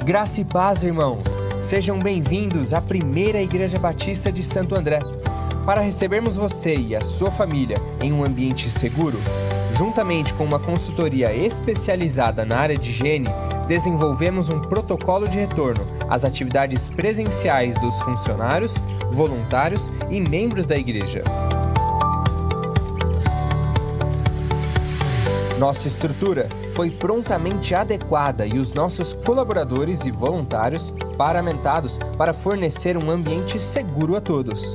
Graça e paz, irmãos! Sejam bem-vindos à primeira Igreja Batista de Santo André. Para recebermos você e a sua família em um ambiente seguro, juntamente com uma consultoria especializada na área de higiene, desenvolvemos um protocolo de retorno às atividades presenciais dos funcionários, voluntários e membros da igreja. Nossa estrutura foi prontamente adequada e os nossos colaboradores e voluntários paramentados para fornecer um ambiente seguro a todos.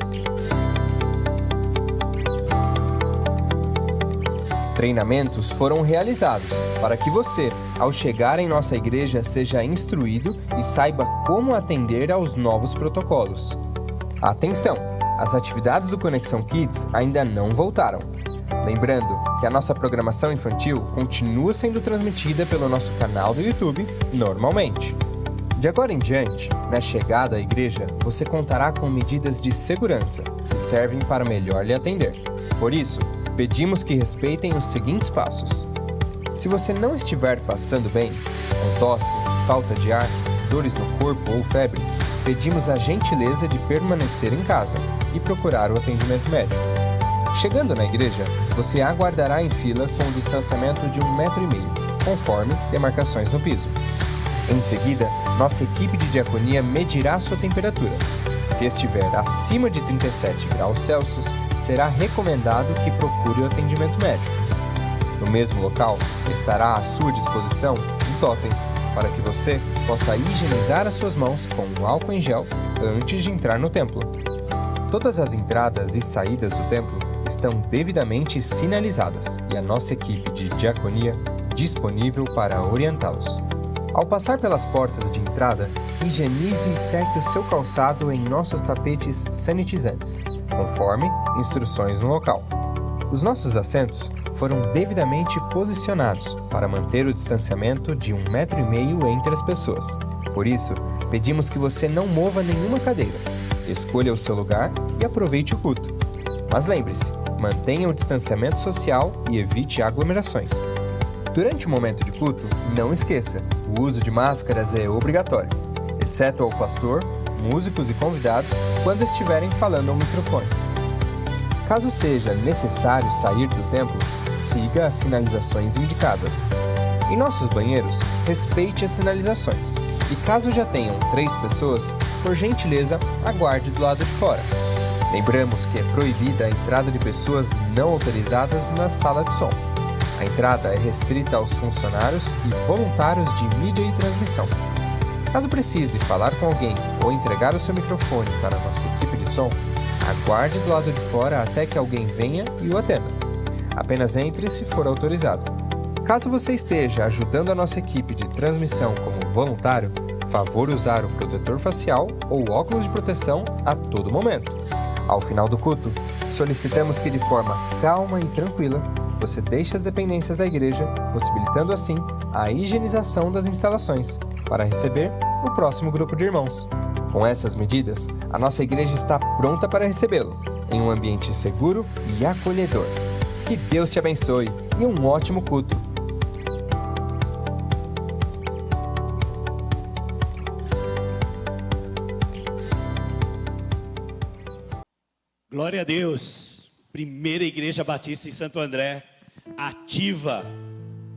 Treinamentos foram realizados para que você, ao chegar em nossa igreja, seja instruído e saiba como atender aos novos protocolos. Atenção! As atividades do Conexão Kids ainda não voltaram. Lembrando que a nossa programação infantil continua sendo transmitida pelo nosso canal do YouTube normalmente. De agora em diante, na chegada à igreja, você contará com medidas de segurança que servem para melhor lhe atender. Por isso, pedimos que respeitem os seguintes passos. Se você não estiver passando bem, com tosse, falta de ar, dores no corpo ou febre, pedimos a gentileza de permanecer em casa e procurar o atendimento médico. Chegando na igreja, você aguardará em fila com um distanciamento de 1,5 m, conforme demarcações no piso. Em seguida, nossa equipe de diaconia medirá sua temperatura. Se estiver acima de 37 graus Celsius, será recomendado que procure o atendimento médico. No mesmo local, estará à sua disposição um totem para que você possa higienizar as suas mãos com álcool em gel antes de entrar no templo. Todas as entradas e saídas do templo estão devidamente sinalizadas e a nossa equipe de diaconia disponível para orientá-los. Ao passar pelas portas de entrada, higienize e seque o seu calçado em nossos tapetes sanitizantes, conforme instruções no local. Os nossos assentos foram devidamente posicionados para manter o distanciamento de 1,5 m entre as pessoas. Por isso, pedimos que você não mova nenhuma cadeira. Escolha o seu lugar e aproveite o culto. Mas lembre-se, mantenha o distanciamento social e evite aglomerações. Durante o momento de culto, não esqueça, o uso de máscaras é obrigatório, exceto ao pastor, músicos e convidados quando estiverem falando ao microfone. Caso seja necessário sair do templo, siga as sinalizações indicadas. Em nossos banheiros, respeite as sinalizações. E caso já tenham 3 pessoas, por gentileza, aguarde do lado de fora. Lembramos que é proibida a entrada de pessoas não autorizadas na sala de som. A entrada é restrita aos funcionários e voluntários de mídia e transmissão. Caso precise falar com alguém ou entregar o seu microfone para a nossa equipe de som, aguarde do lado de fora até que alguém venha e o atenda. Apenas entre se for autorizado. Caso você esteja ajudando a nossa equipe de transmissão como voluntário, favor usar o protetor facial ou óculos de proteção a todo momento. Ao final do culto, solicitamos que de forma calma e tranquila, você deixe as dependências da igreja, possibilitando assim a higienização das instalações, para receber o próximo grupo de irmãos. Com essas medidas, a nossa igreja está pronta para recebê-lo, em um ambiente seguro e acolhedor. Que Deus te abençoe e um ótimo culto! Glória a Deus, primeira Igreja Batista em Santo André, ativa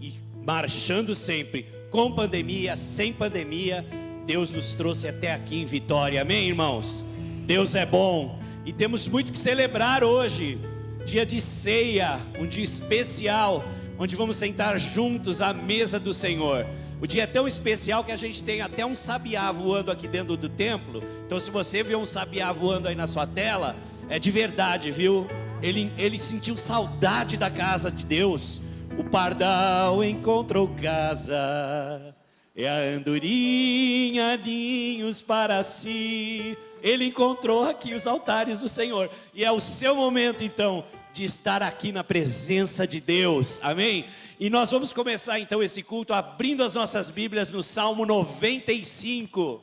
e marchando sempre, com pandemia, sem pandemia, Deus nos trouxe até aqui em vitória, amém, irmãos? Deus é bom e temos muito que celebrar hoje, dia de ceia, um dia especial, onde vamos sentar juntos à mesa do Senhor. O dia é tão especial que a gente tem até um sabiá voando aqui dentro do templo. Então se você vê um sabiá voando aí na sua tela, é de verdade, viu? Ele sentiu saudade da casa de Deus. O pardal encontrou casa, e a andorinha ninhos para si. Ele encontrou aqui os altares do Senhor. E é o seu momento então de estar aqui na presença de Deus, amém? E nós vamos começar então esse culto abrindo as nossas Bíblias no Salmo 95.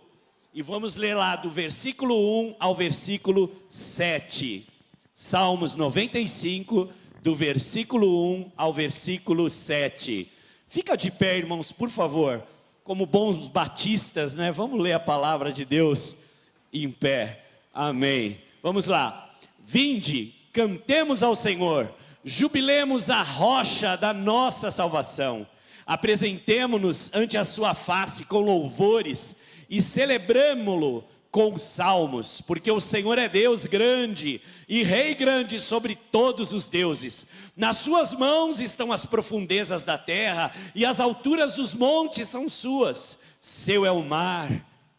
E vamos ler lá do versículo 1 ao versículo 7. Salmos 95, do versículo 1 ao versículo 7. Fica de pé, irmãos, por favor. como bons batistas, né? Vamos ler a palavra de Deus em pé. Amém. Vamos lá. Vinde, cantemos ao Senhor, jubilemos a rocha da nossa salvação. Apresentemo-nos ante a sua face com louvores e celebremo-lo com salmos, porque o Senhor é Deus grande e Rei grande sobre todos os deuses. Nas suas mãos estão as profundezas da terra e as alturas dos montes são suas. Seu é o mar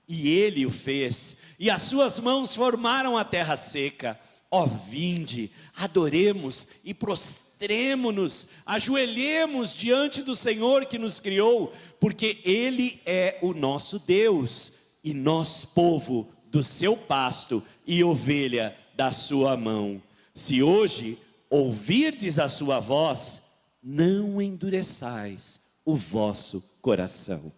e ele o fez, e as suas mãos formaram a terra seca. Ó, vinde, adoremos e prostremo-nos, ajoelhemos diante do Senhor que nos criou, porque ele é o nosso Deus e nós povo do seu pasto e ovelha da sua mão. Se hoje ouvirdes a sua voz, não endureçais o vosso coração.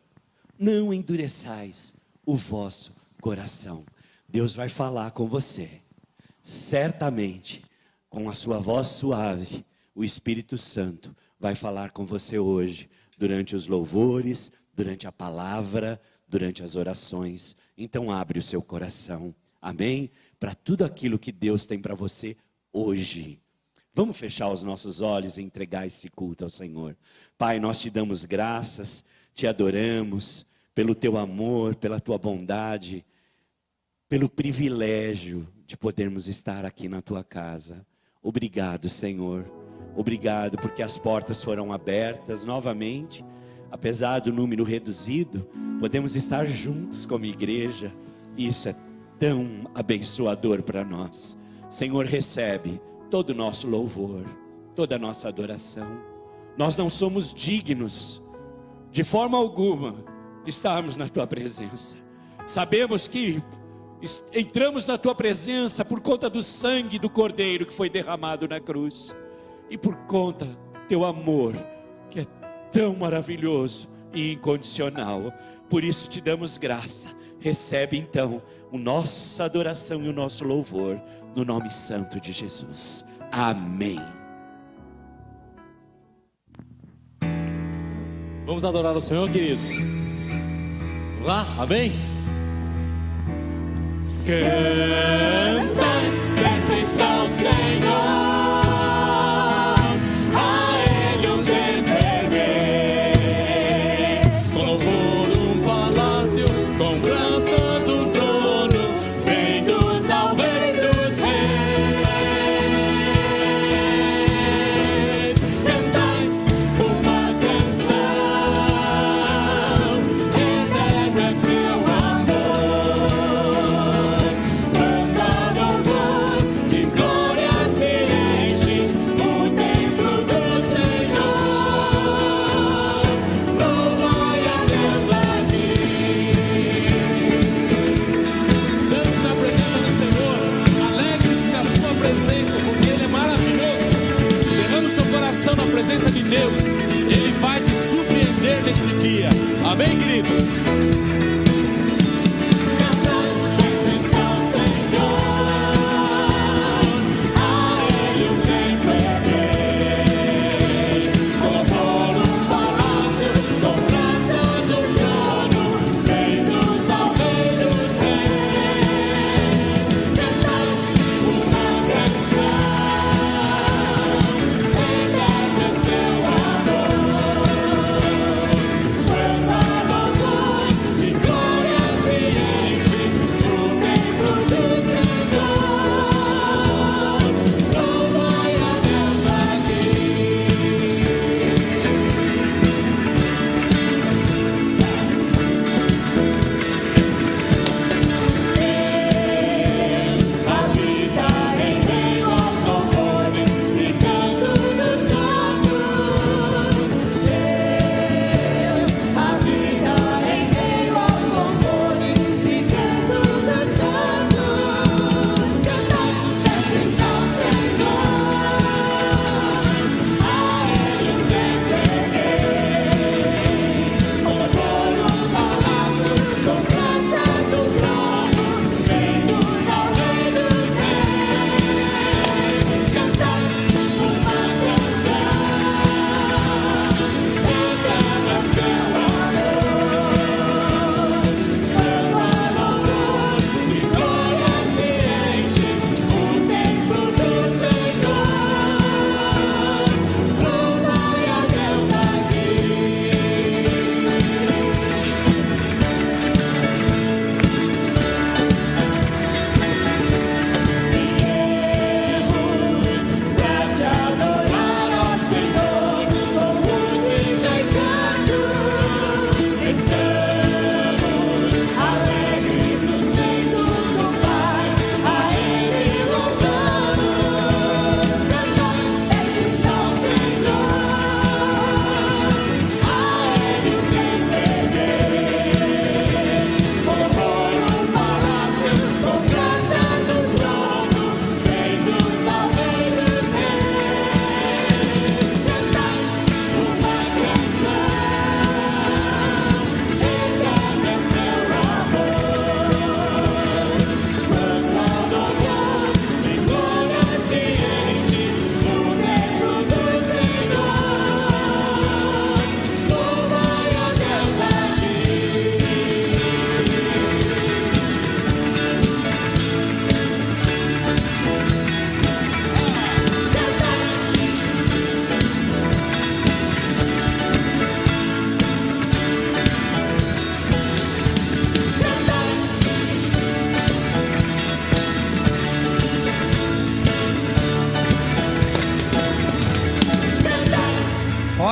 Não endureçais o vosso coração. Deus vai falar com você, certamente, com a sua voz suave. O Espírito Santo vai falar com você hoje, durante os louvores, durante a palavra, durante as orações. Então abre o seu coração, amém? Para tudo aquilo que Deus tem para você hoje. Vamos fechar os nossos olhos e entregar esse culto ao Senhor. Pai, nós te damos graças, te adoramos pelo teu amor, pela tua bondade, pelo privilégio de podermos estar aqui na tua casa. Obrigado, Senhor. Obrigado porque as portas foram abertas novamente. Apesar do número reduzido, podemos estar juntos como igreja. E isso é tão abençoador para nós. Senhor, recebe todo o nosso louvor, toda a nossa adoração. Nós não somos dignos, de forma alguma, de estarmos na tua presença. Sabemos que entramos na tua presença por conta do sangue do Cordeiro que foi derramado na cruz. E por conta do teu amor, que é tão maravilhoso e incondicional. Por isso te damos graça. Recebe então a nossa adoração e o nosso louvor, no nome santo de Jesus. Amém. Vamos adorar o Senhor, queridos. Vamos lá, amém? Canta, perto está o Senhor. Presença de Deus, Ele vai te surpreender nesse dia, amém, queridos?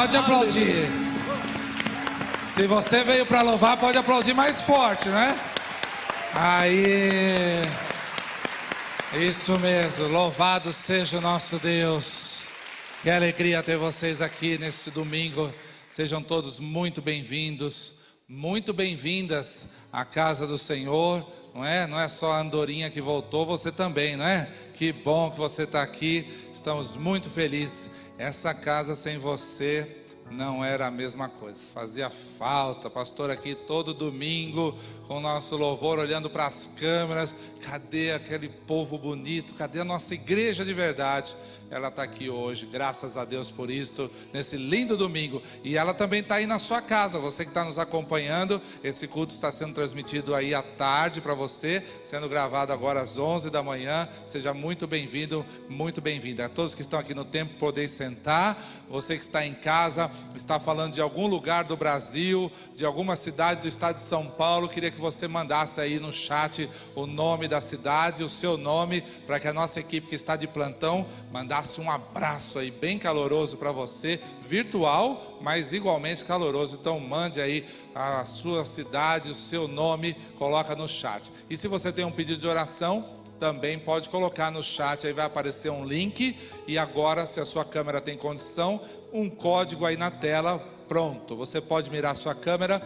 Pode aplaudir. Se você veio para louvar, pode aplaudir mais forte, né? Aí, isso mesmo, louvado seja o nosso Deus. Que alegria ter vocês aqui neste domingo. Sejam todos muito bem-vindos, muito bem-vindas à casa do Senhor. Não é só a Andorinha que voltou, você também, não é? Que bom que você está aqui, estamos muito felizes. Essa casa sem você não era a mesma coisa, fazia falta. Pastor aqui todo domingo com o nosso louvor, olhando para as câmeras. Cadê aquele povo bonito? Cadê a nossa igreja de verdade? Ela está aqui hoje, graças a Deus por isto, nesse lindo domingo. E ela também está aí na sua casa, você que está nos acompanhando. Esse culto está sendo transmitido aí à tarde para você, sendo gravado agora às 11 da manhã. Seja muito bem-vindo, muito bem-vinda. A todos que estão aqui no templo, poder sentar. Você que está em casa, está falando de algum lugar do Brasil, de alguma cidade do estado de São Paulo, queria que você mandasse aí no chat o nome da cidade, o seu nome, para que a nossa equipe que está de plantão mandasse um abraço aí bem caloroso para você, virtual, mas igualmente caloroso. Então mande aí a sua cidade, o seu nome, coloca no chat. E se você tem um pedido de oração, também pode colocar no chat, aí vai aparecer um link. E agora, se a sua câmera tem condição, um código aí na tela, pronto. Você pode mirar a sua câmera,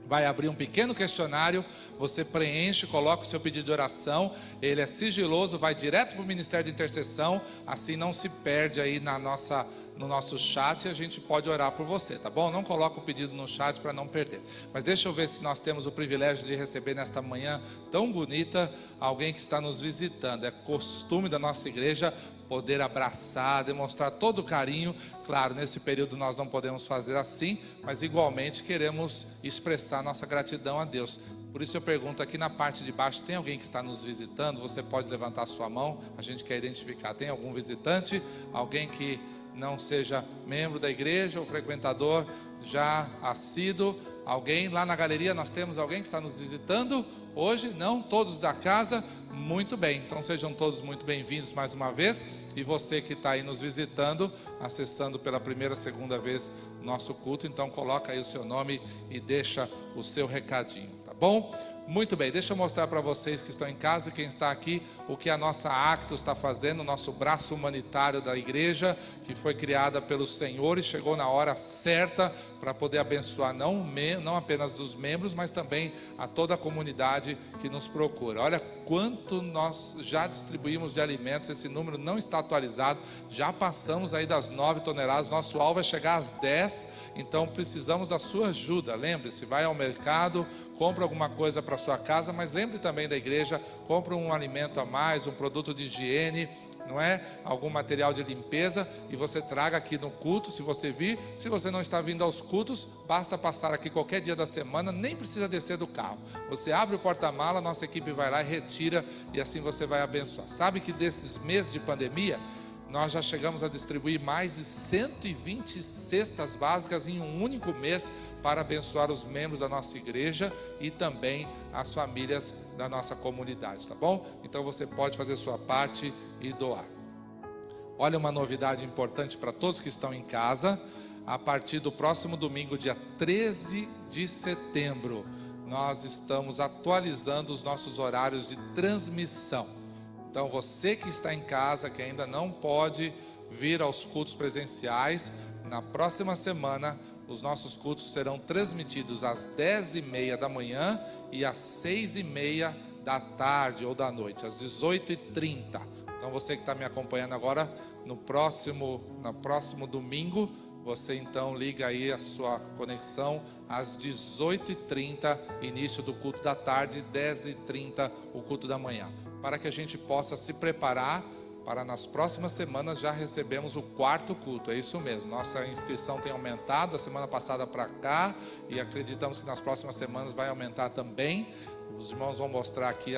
vai abrir um pequeno questionário, você preenche, coloca o seu pedido de oração, ele é sigiloso, vai direto para o Ministério de Intercessão, assim não se perde aí no nosso chat, e a gente pode orar por você, tá bom? Não coloca o pedido no chat para não perder. Mas deixa eu ver se nós temos o privilégio de receber nesta manhã tão bonita, alguém que está nos visitando. É costume da nossa igreja poder abraçar, demonstrar todo o carinho. Claro, nesse período nós não podemos fazer assim, mas igualmente queremos expressar nossa gratidão a Deus. Por isso eu pergunto, aqui na parte de baixo, tem alguém que está nos visitando? Você pode levantar a sua mão, a gente quer identificar. Tem algum visitante? Alguém que não seja membro da igreja ou frequentador já assíduo? Alguém lá na galeria? Nós temos alguém que está nos visitando hoje? Não? Todos da casa? Muito bem, então sejam todos muito bem-vindos mais uma vez. E você que está aí nos visitando, acessando pela primeira, segunda vez nosso culto, então coloca aí o seu nome e deixa o seu recadinho, tá bom? Muito bem, deixa eu mostrar para vocês que estão em casa e quem está aqui, o que a nossa Actos está fazendo, o nosso braço humanitário da igreja, que foi criada pelo Senhor e chegou na hora certa para poder abençoar não apenas os membros, mas também a toda a comunidade que nos procura. Olha quanto nós já distribuímos de alimentos, esse número não está atualizado, já passamos aí das 9 toneladas, nosso alvo é chegar às 10, então precisamos da sua ajuda. Lembre-se, vai ao mercado, compra alguma coisa para sua casa, mas lembre também da igreja, compra um alimento a mais, um produto de higiene, não é? Algum material de limpeza, e você traga aqui no culto, se você vir. Se você não está vindo aos cultos, basta passar aqui qualquer dia da semana, nem precisa descer do carro. Você abre o porta-mala, nossa equipe vai lá e retira, e assim você vai abençoar. Sabe que desses meses de pandemia, nós já chegamos a distribuir mais de 120 cestas básicas em um único mês para abençoar os membros da nossa igreja e também as famílias da nossa comunidade, tá bom? Então você pode fazer sua parte e doar. Olha uma novidade importante para todos que estão em casa. A partir do próximo domingo, dia 13 de setembro, nós estamos atualizando os nossos horários de transmissão. Então você que está em casa, que ainda não pode vir aos cultos presenciais, na próxima semana os nossos cultos serão transmitidos às 10h30 da manhã e às 6h30 da tarde ou da noite, às 18h30. Então você que está me acompanhando agora, no próximo domingo, você então liga aí a sua conexão às 18h30, início do culto da tarde, 10h30 o culto da manhã, para que a gente possa se preparar para nas próximas semanas já recebemos o 4º culto. É isso mesmo, nossa inscrição tem aumentado da semana passada para cá, e acreditamos que nas próximas semanas vai aumentar também. Os irmãos vão mostrar aqui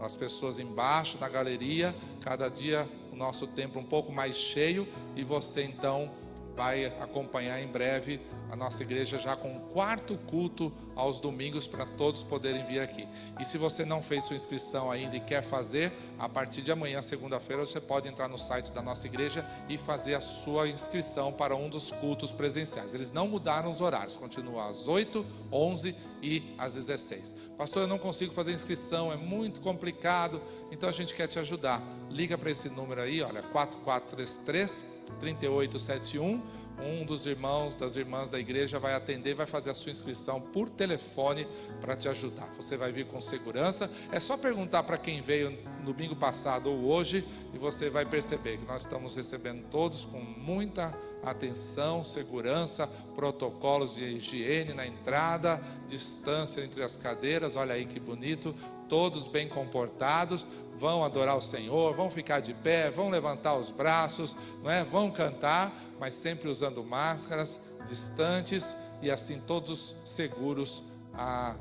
as pessoas embaixo na galeria, cada dia o nosso templo um pouco mais cheio, e você então vai acompanhar em breve a nossa igreja já com o 4º culto aos domingos para todos poderem vir aqui. E se você não fez sua inscrição ainda e quer fazer, a partir de amanhã, segunda-feira, você pode entrar no site da nossa igreja e fazer a sua inscrição para um dos cultos presenciais. Eles não mudaram os horários, continuam às 8, 11 e às 16. Pastor, eu não consigo fazer inscrição, é muito complicado, então a gente quer te ajudar. Liga para esse número aí, olha, 4433-3871. Um dos irmãos, das irmãs da igreja vai atender, vai fazer a sua inscrição por telefone para te ajudar. Você vai vir com segurança. É só perguntar para quem veio no domingo passado ou hoje e você vai perceber que nós estamos recebendo todos com muita atenção, segurança, protocolos de higiene na entrada, distância entre as cadeiras. Olha aí que bonito. Todos bem comportados, vão adorar o Senhor, vão ficar de pé, vão levantar os braços, não é? Vão cantar, mas sempre usando máscaras, distantes e assim todos seguros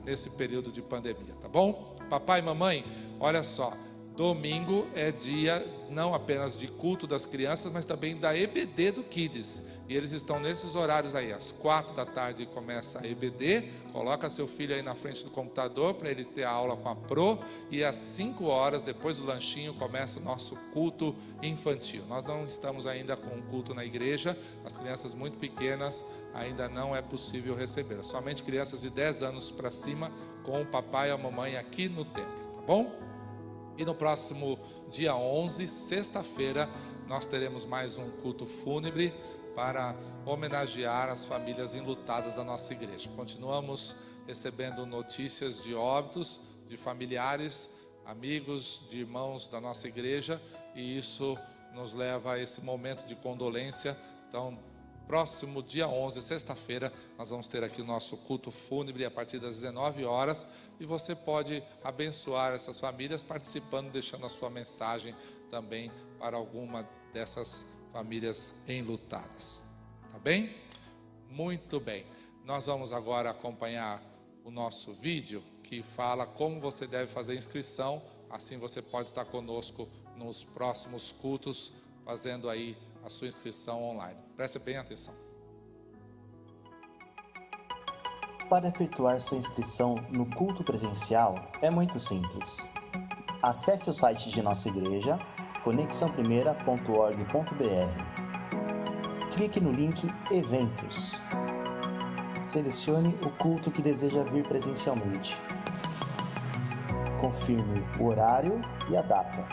nesse período de pandemia, tá bom? Papai e mamãe, olha só, domingo é dia não apenas de culto das crianças, mas também da EBD do Kids. E eles estão nesses horários aí, às 4 da tarde começa a EBD, coloca seu filho aí na frente do computador para ele ter a aula com a Pro, e às 5 horas, depois do lanchinho, começa o nosso culto infantil. Nós não estamos ainda com um culto na igreja, as crianças muito pequenas ainda não é possível receber, somente crianças de 10 anos para cima, com o papai e a mamãe aqui no templo, tá bom? E no próximo dia 11, sexta-feira, nós teremos mais um culto fúnebre para homenagear as famílias enlutadas da nossa igreja. Continuamos recebendo notícias de óbitos, de familiares, amigos, de irmãos da nossa igreja, e isso nos leva a esse momento de condolência. Então, próximo dia 11, sexta-feira, nós vamos ter aqui o nosso culto fúnebre a partir das 19 horas, e você pode abençoar essas famílias participando, deixando a sua mensagem também para alguma dessas famílias enlutadas, tá bem? Muito bem, nós vamos agora acompanhar o nosso vídeo que fala como você deve fazer a inscrição, assim você pode estar conosco nos próximos cultos, fazendo aí a sua inscrição online. Preste bem atenção. Para efetuar sua inscrição no culto presencial é muito simples. Acesse o site de nossa igreja, conexãoprimeira.org.br. Clique no link Eventos. Selecione o culto que deseja vir presencialmente. Confirme o horário e a data.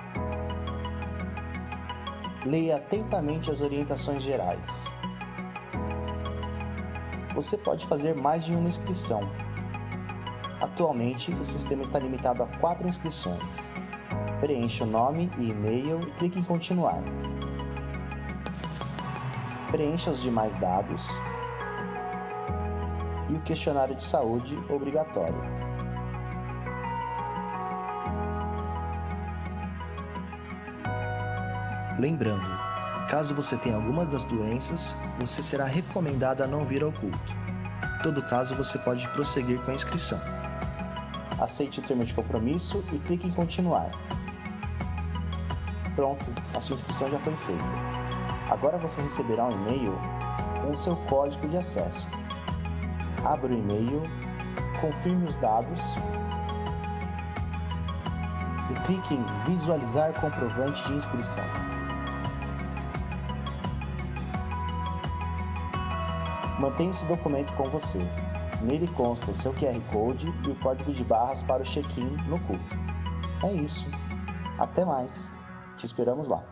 Leia atentamente as orientações gerais. Você pode fazer mais de uma inscrição. Atualmente, o sistema está limitado a 4 inscrições. Preencha o nome e e-mail e clique em continuar. Preencha os demais dados e o questionário de saúde obrigatório. Lembrando, caso você tenha alguma das doenças, você será recomendado a não vir ao culto. Em todo caso, você pode prosseguir com a inscrição. Aceite o termo de compromisso e clique em continuar. Pronto, a sua inscrição já foi feita. Agora você receberá um e-mail com o seu código de acesso. Abra o e-mail, confirme os dados e clique em visualizar comprovante de inscrição. Mantenha esse documento com você. Nele consta o seu QR Code e o código de barras para o check-in no culto. É isso. Até mais. Te esperamos lá.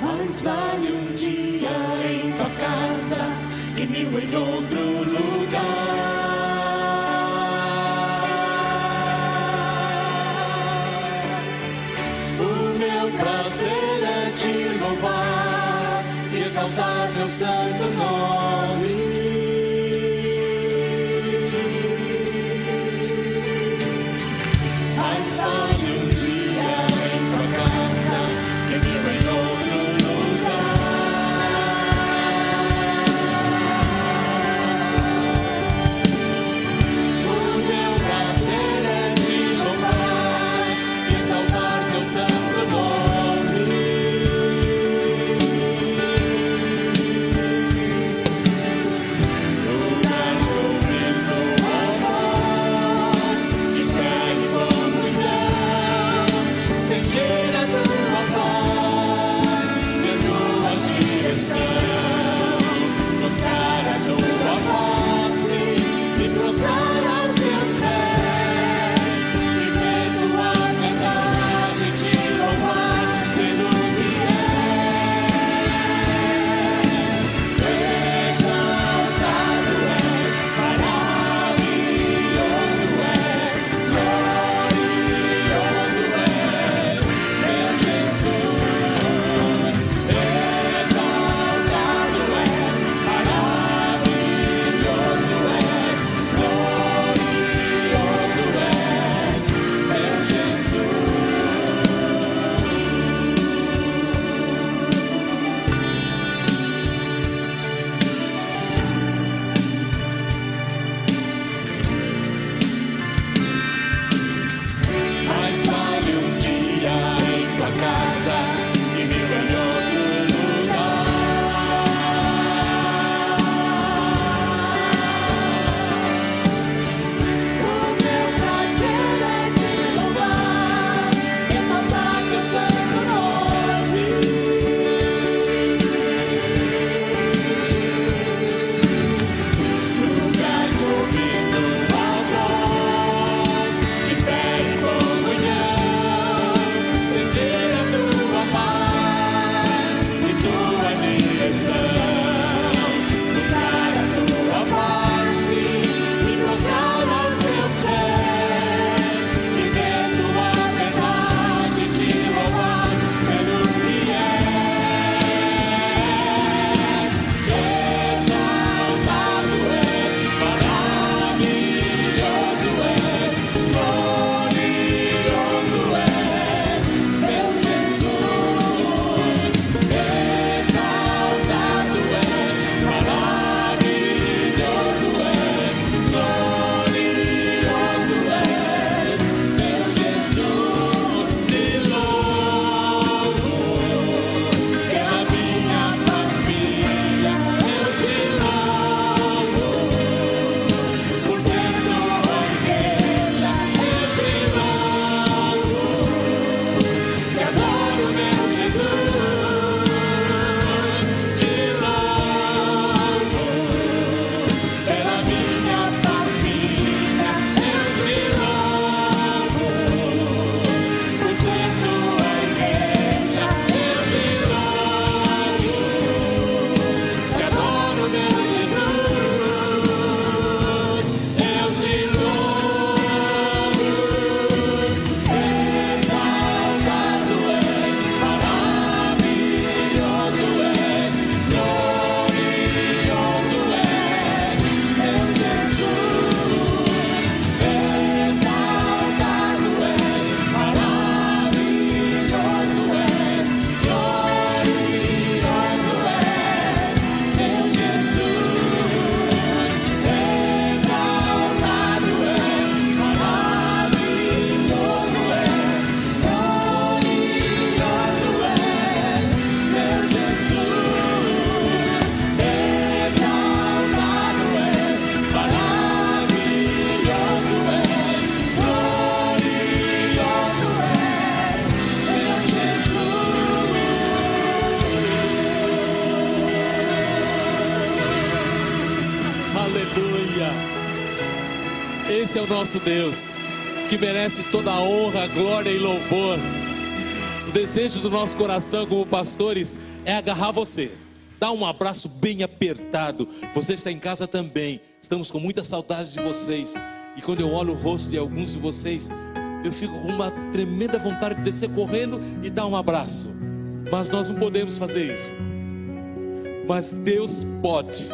Mais vale um dia em tua casa que 1000 em outro lugar. O meu prazer é te louvar exaltar teu santo nome. Mais vale um dia em tua casa que mil em outro lugar. O meu prazer é te louvar e exaltar teu santo nome. Lugar de ouvir tua voz de fé e comunhão, sentir a tua paz e a tua direção, buscar a tua face e prostrar aos teus pés, viver tua verdade, te louvar pelo que és. Exaltado és, maravilhoso és, glorioso és, meu Jesus. Exaltado és, maravilhoso és, glorioso és, meu Jesus. Mais vale um dia em tua casa que mil em outro lugar. O meu prazer é te louvar, exaltar teu santo nome. Lugar de ouvir tua voz de fé e comunhão, sentir a tua paz e tua direção, buscar a tua face e prostrar aos teus pés, viver tua verdade, te louvar pelo que és. Exaltado és, maravilhoso és, glorioso és, meu Jesus. Exaltado és, maravilhoso és, glorioso és, meu Jesus. Te louvo pela minha família, eu te louvo por ser tua igreja, eu te louvo, te adoro, meu Jesus. Te louvo pela minha família, eu te louvo por ser tua igreja, eu te louvo, te adoro, meu Jesus. Eu te louvo. Exaltado és, maravilhoso és, glorioso és, meu Jesus. Exaltado és, maravilhoso és, glorioso és, meu Jesus. Exaltado és, maravilhoso és, glorioso és, meu Jesus. Exaltado és, maravilhoso és, glorioso és, meu Jesus. Aleluia! Esse é o nosso Deus, que merece toda a honra, glória e louvor. O desejo do nosso coração como pastores é agarrar você, dar um abraço bem apertado. Você está em casa também, estamos com muita saudade de vocês. E quando eu olho o rosto de alguns de vocês, eu fico com uma tremenda vontade de descer correndo e dar um abraço. Mas nós não podemos fazer isso, Mas Deus pode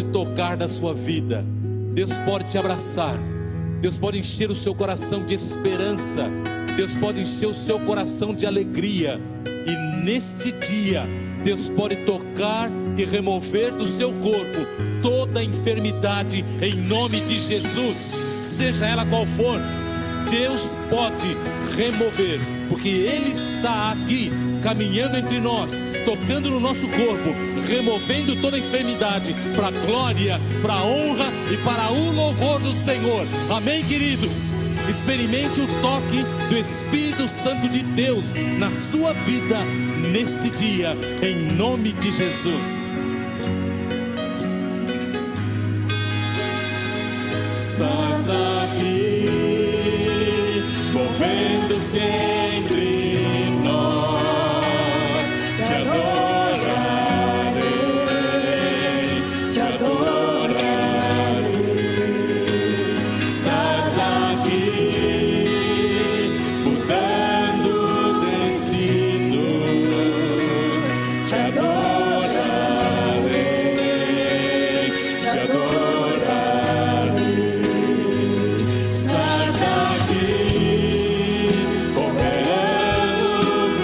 tocar na sua vida, Deus pode te abraçar, Deus pode encher o seu coração de esperança, Deus pode encher o seu coração de alegria. E neste dia, Deus pode tocar e remover do seu corpo toda enfermidade em nome de Jesus, seja ela qual for. Deus pode remover, porque Ele está aqui, caminhando entre nós, tocando no nosso corpo, removendo toda enfermidade, para a glória, para a honra e para o louvor do Senhor. Amém, queridos? Experimente o toque do Espírito Santo de Deus na sua vida neste dia, em nome de Jesus. Estás aqui, movendo-se entre nós. Te adorarei, te adorarei. Estás aqui, mudando destinos. Te adorarei, te adorarei. Estás aqui, operando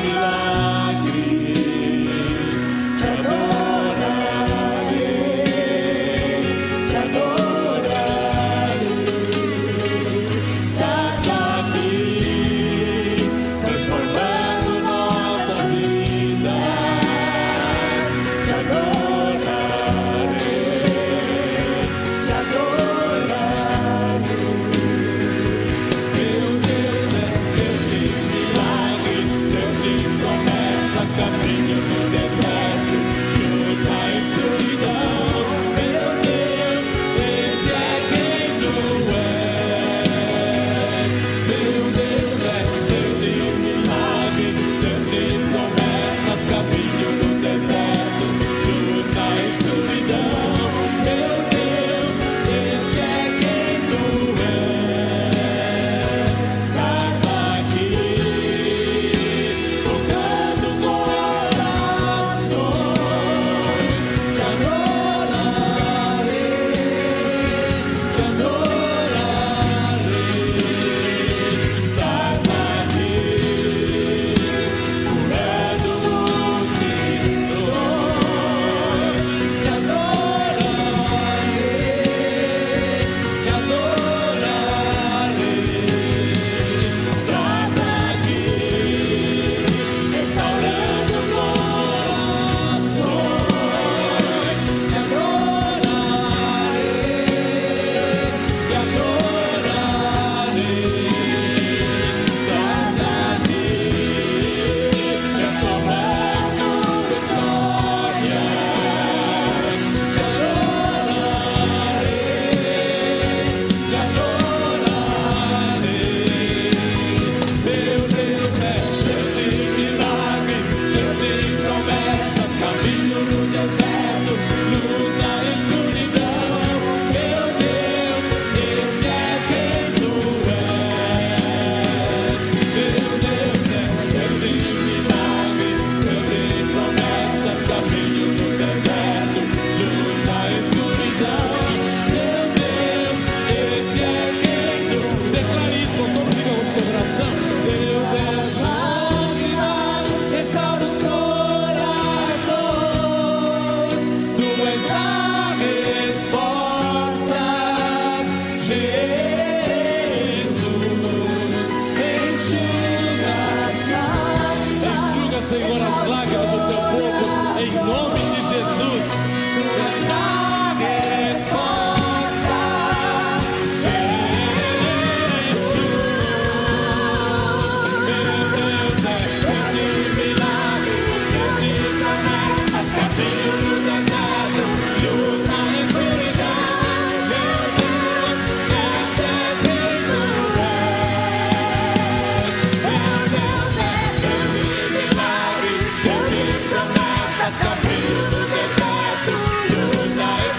milagres. Te adorarei, te adorarei. Estás aqui, transformando nossas vidas. Te adorarei, te adorarei. Meu Deus é Deus de milagres, Deus de promessa, caminho no deserto, luz na escuridão. Meu Deus, esse é quem tu és. Meu Deus é Deus de milagres, Deus de promessas, caminho no deserto, luz na escuridão. Meu Deus, esse é quem tu és. Estás aqui, tocando corações. Te adorarei, te adorarei. Estás aqui, curando multidões. Te adorarei, te adorarei. Estás aqui, restaurando corações. Te adorarei, te adorarei. Estás aqui, transformando histórias. Te adorarei, te adorarei. Meu Deus é Deus de milagres, Deus de promessas, caminho no deserto, luz na escuridão. Meu Deus, esse é quem tu és. Meu Deus é Deus de milagres, Deus de promessas, caminho no deserto, luz na escuridão. Meu Deus, esse é quem tu és. Declare isso com todo o vigor do seu coração. Meu Deus, restaura os corações. Tu és a resposta, Jesus. Enxuga, Senhor, as lágrimas do teu povo, em nome de Jesus. Tu és a resposta, meu Deus é Deus de milagres, Deus de promessas, caminho no deserto, luz na escuridão. Meu Deus, esse é quem tu és. Meu Deus é Deus de milagres, Deus de promessas, caminho no deserto, luz na escuridão.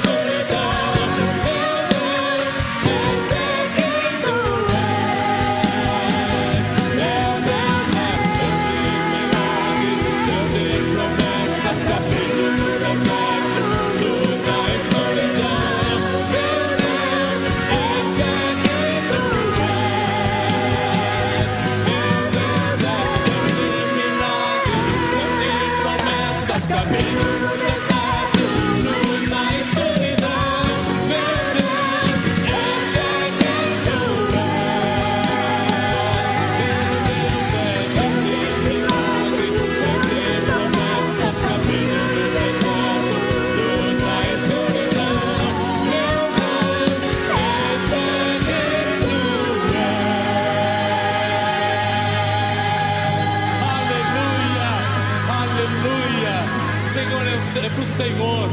promessas, caminho no deserto, luz na escuridão. Meu Deus, esse é quem tu és. Meu Deus é Deus de milagre, Deus de promessas, caminho no deserto, luz na escuridão. Meu Deus, esse é quem tu Aleluia! Senhor, é para o Senhor.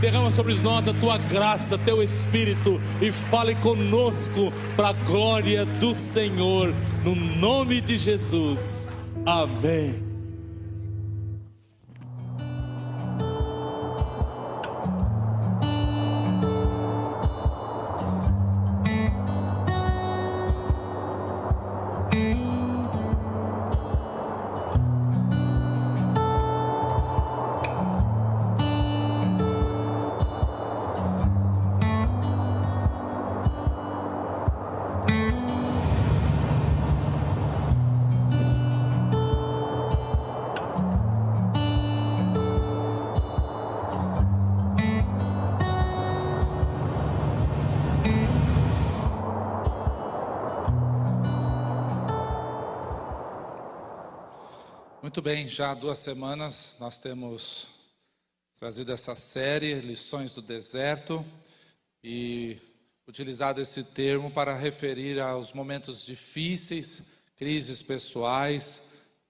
Derrama sobre nós a tua graça, teu Espírito, e fale conosco para a glória do Senhor, no nome de Jesus. Amém. Muito bem, já há 2 semanas nós temos trazido essa série, Lições do Deserto, e utilizado esse termo para referir aos momentos difíceis, crises pessoais,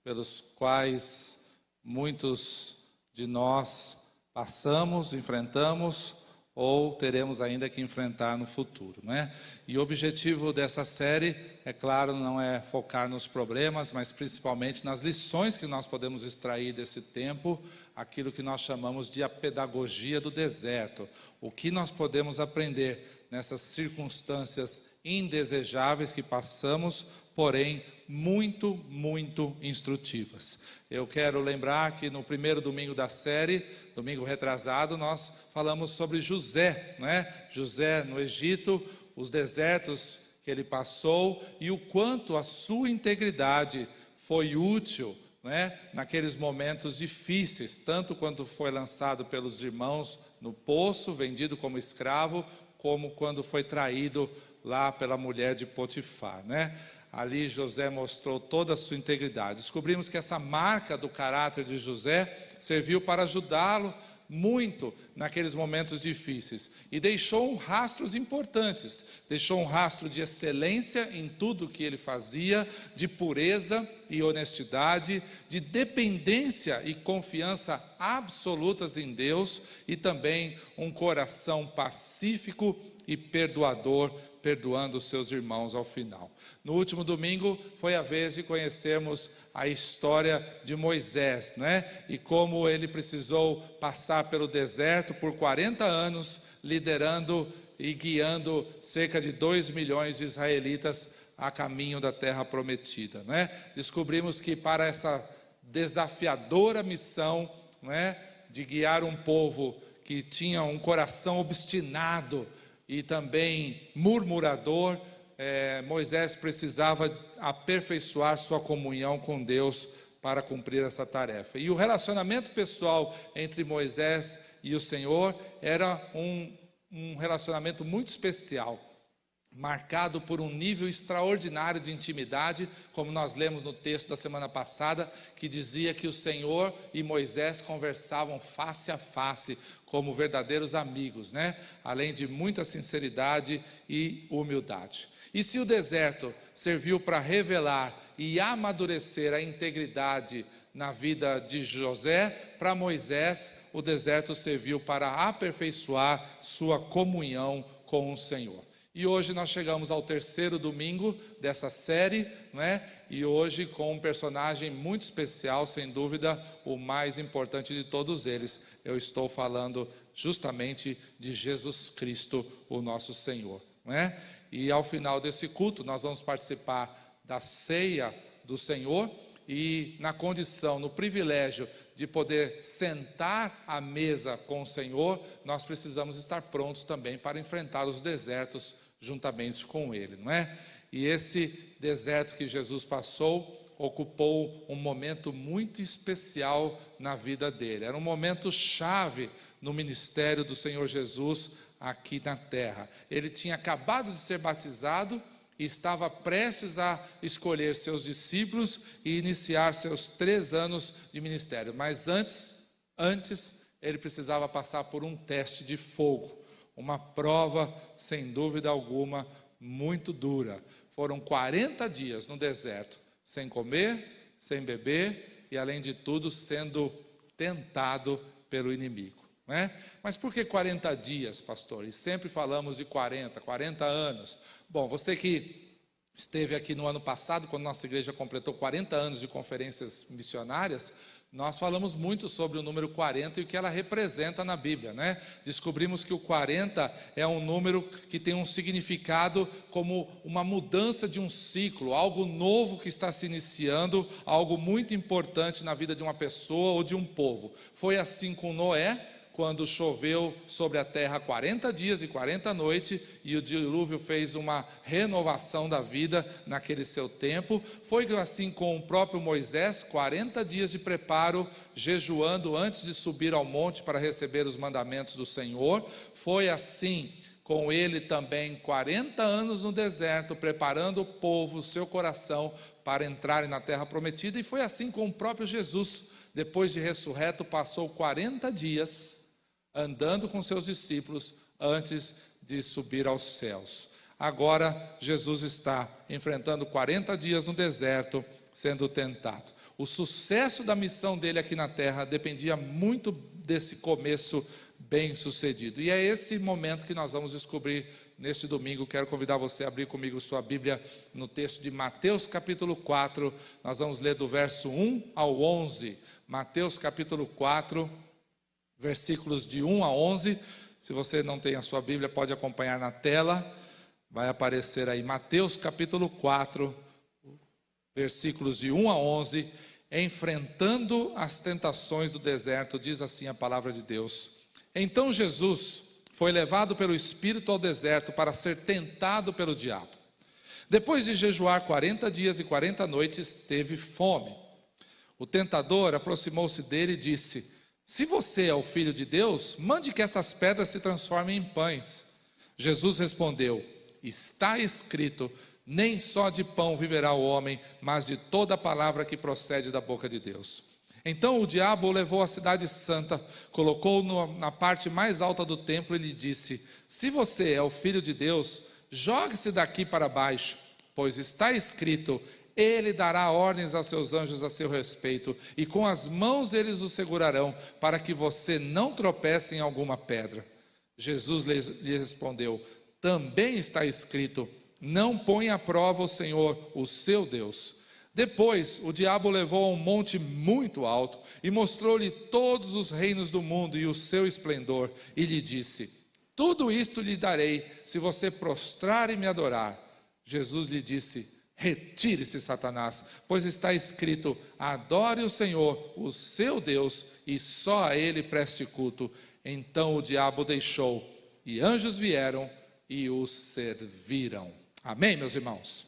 pelos quais muitos de nós passamos, enfrentamos, ou teremos ainda que enfrentar no futuro, né? E o objetivo dessa série, é claro, não é focar nos problemas, mas principalmente nas lições que nós podemos extrair desse tempo, aquilo que nós chamamos de a pedagogia do deserto. O que nós podemos aprender nessas circunstâncias indesejáveis que passamos, porém muito, muito instrutivas. Eu quero lembrar que no primeiro domingo da série, domingo retrasado, nós falamos sobre José, né? José no Egito, os desertos que ele passou e o quanto a sua integridade foi útil, né? Naqueles momentos difíceis, tanto quando foi lançado pelos irmãos no poço, vendido como escravo, como quando foi traído lá pela mulher de Potifar, né? Ali José mostrou toda a sua integridade. Descobrimos que essa marca do caráter de José serviu para ajudá-lo muito naqueles momentos difíceis. E deixou rastros importantes. Deixou um rastro de excelência em tudo que ele fazia, de pureza e honestidade, de dependência e confiança absolutas em Deus, e também um coração pacífico e perdoador, perdoando os seus irmãos ao final. No último domingo foi a vez de conhecermos a história de Moisés, né? E como ele precisou passar pelo deserto por 40 anos, liderando e guiando cerca de 2 milhões de israelitas a caminho da terra prometida, né? Descobrimos que para essa desafiadora missão, né, de guiar um povo que tinha um coração obstinado e também murmurador, Moisés precisava aperfeiçoar sua comunhão com Deus para cumprir essa tarefa. E o relacionamento pessoal entre Moisés e o Senhor era um relacionamento muito especial, marcado por um nível extraordinário de intimidade, como nós lemos no texto da semana passada, que dizia que o Senhor e Moisés conversavam face a face, como verdadeiros amigos, né? Além de muita sinceridade e humildade. E se o deserto serviu para revelar e amadurecer a integridade na vida de José, para Moisés o deserto serviu para aperfeiçoar sua comunhão com o Senhor. E hoje nós chegamos ao 3º domingo dessa série, né? E hoje com um personagem muito especial, sem dúvida, o mais importante de todos eles. Eu estou falando justamente de Jesus Cristo, o nosso Senhor, né? E ao final desse culto nós vamos participar da ceia do Senhor e na condição, no privilégio de poder sentar à mesa com o Senhor, nós precisamos estar prontos também para enfrentar os desertos juntamente com Ele, não é? E esse deserto que Jesus passou ocupou um momento muito especial na vida dele. Era um momento chave no ministério do Senhor Jesus aqui na terra. Ele tinha acabado de ser batizado e estava prestes a escolher seus discípulos e iniciar seus 3 anos de ministério. Mas antes ele precisava passar por um teste de fogo, uma prova, sem dúvida alguma, muito dura. Foram 40 dias no deserto, sem comer, sem beber e, além de tudo, sendo tentado pelo inimigo. Né? Mas por que 40 dias, pastor? E sempre falamos de 40 anos. Bom, você que esteve aqui no ano passado, quando nossa igreja completou 40 anos de conferências missionárias, nós falamos muito sobre o número 40 e o que ela representa na Bíblia, né? Descobrimos que o 40 é um número que tem um significado como uma mudança de um ciclo, algo novo que está se iniciando, algo muito importante na vida de uma pessoa ou de um povo. Foi assim com Noé, quando choveu sobre a terra 40 dias e 40 noites, e o dilúvio fez uma renovação da vida naquele seu tempo. Foi assim com o próprio Moisés, 40 dias de preparo, jejuando antes de subir ao monte para receber os mandamentos do Senhor. Foi assim com ele também, 40 anos no deserto, preparando o povo, o seu coração, para entrarem na terra prometida. E foi assim com o próprio Jesus, depois de ressurreto, passou 40 dias andando com seus discípulos antes de subir aos céus. Agora Jesus está enfrentando 40 dias no deserto, sendo tentado. O sucesso da missão dele aqui na terra dependia muito desse começo bem sucedido. E é esse momento que nós vamos descobrir neste domingo. Quero convidar você a abrir comigo sua Bíblia no texto de Mateus capítulo 4. Nós vamos ler do verso 1 ao 11. Mateus capítulo 4, versículos de 1 a 11. Se você não tem a sua Bíblia, pode acompanhar na tela. Vai aparecer aí Mateus capítulo 4, versículos de 1 a 11. Enfrentando as tentações do deserto, diz assim a palavra de Deus. Então Jesus foi levado pelo Espírito ao deserto para ser tentado pelo diabo. Depois de jejuar 40 dias e 40 noites, teve fome. O tentador aproximou-se dele e disse: se você é o Filho de Deus, mande que essas pedras se transformem em pães. Jesus respondeu: está escrito, nem só de pão viverá o homem, mas de toda palavra que procede da boca de Deus. Então o diabo o levou à cidade santa, colocou-o na parte mais alta do templo e lhe disse: se você é o Filho de Deus, jogue-se daqui para baixo, pois está escrito, ele dará ordens aos seus anjos a seu respeito, e com as mãos eles o segurarão, para que você não tropece em alguma pedra. Jesus lhe respondeu: também está escrito, não ponha à prova o Senhor, o seu Deus. Depois o diabo o levou a um monte muito alto, e mostrou-lhe todos os reinos do mundo e o seu esplendor, e lhe disse: tudo isto lhe darei, se você prostrar e me adorar. Jesus lhe disse: retire-se, Satanás, pois está escrito, adore o Senhor, o seu Deus, e só a ele preste culto. Então o diabo o deixou, e anjos vieram e o serviram. Amém, meus irmãos?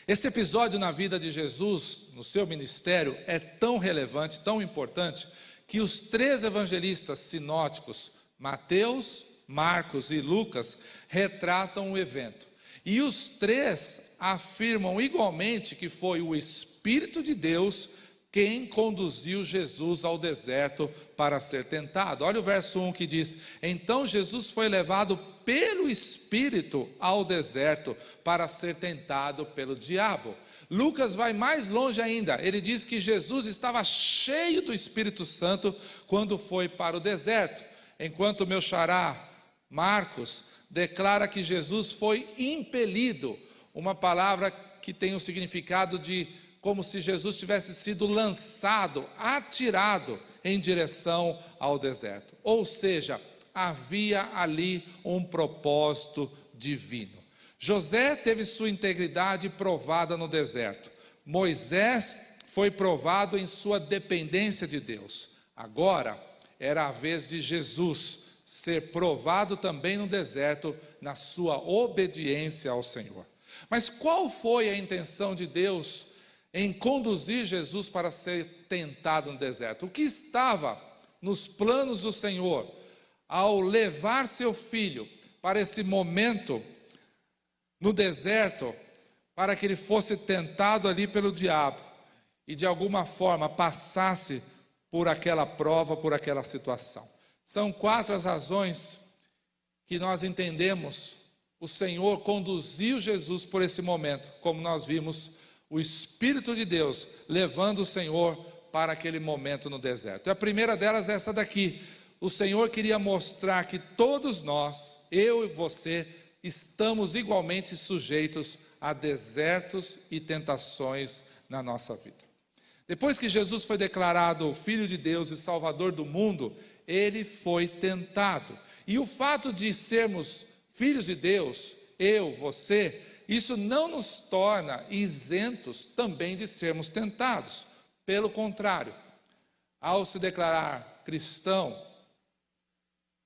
Esse episódio na vida de Jesus, no seu ministério, é tão relevante, tão importante, que os 3 evangelistas sinóticos, Mateus, Marcos e Lucas, retratam o evento. E os 3 afirmam igualmente que foi o Espírito de Deus quem conduziu Jesus ao deserto para ser tentado. Olha o verso 1 que diz: então Jesus foi levado pelo Espírito ao deserto para ser tentado pelo diabo. Lucas vai mais longe ainda, ele diz que Jesus estava cheio do Espírito Santo quando foi para o deserto, enquanto meu xará Marcos declara que Jesus foi impelido, uma palavra que tem o significado de como se Jesus tivesse sido lançado, atirado em direção ao deserto. Ou seja, havia ali um propósito divino. José teve sua integridade provada no deserto. Moisés foi provado em sua dependência de Deus. Agora era a vez de Jesus ser provado também no deserto, na sua obediência ao Senhor. Mas qual foi a intenção de Deus em conduzir Jesus para ser tentado no deserto? O que estava nos planos do Senhor ao levar seu filho para esse momento no deserto, para que ele fosse tentado ali pelo diabo e de alguma forma passasse por aquela prova, por aquela situação? São 4 as razões que nós entendemos o Senhor conduziu Jesus por esse momento, como nós vimos o Espírito de Deus levando o Senhor para aquele momento no deserto. E a primeira delas é essa daqui. O Senhor queria mostrar que todos nós, eu e você, estamos igualmente sujeitos a desertos e tentações na nossa vida. Depois que Jesus foi declarado o Filho de Deus e Salvador do mundo, ele foi tentado. E o fato de sermos filhos de Deus, eu, você, isso não nos torna isentos também de sermos tentados. Pelo contrário, ao se declarar cristão,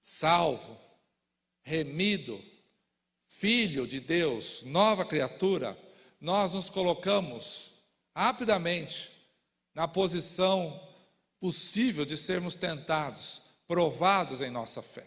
salvo, remido, filho de Deus, nova criatura, nós nos colocamos rapidamente na posição possível de sermos tentados, provados em nossa fé.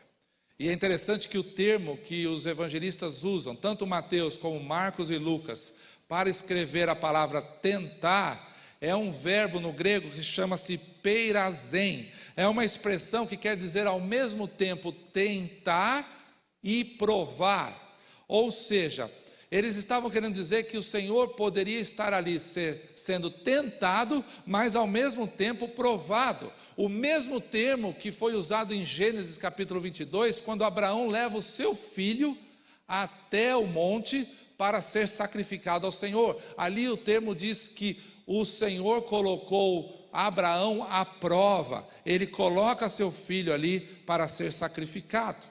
E é interessante que o termo que os evangelistas usam, tanto Mateus como Marcos e Lucas, para escrever a palavra tentar, é um verbo no grego que chama-se peirazen. É uma expressão que quer dizer ao mesmo tempo tentar e provar. Ou seja, eles estavam querendo dizer que o Senhor poderia estar ali sendo tentado, mas ao mesmo tempo provado. O mesmo termo que foi usado em Gênesis capítulo 22, quando Abraão leva o seu filho até o monte para ser sacrificado ao Senhor. Ali o termo diz que o Senhor colocou Abraão à prova. Ele coloca seu filho ali para ser sacrificado.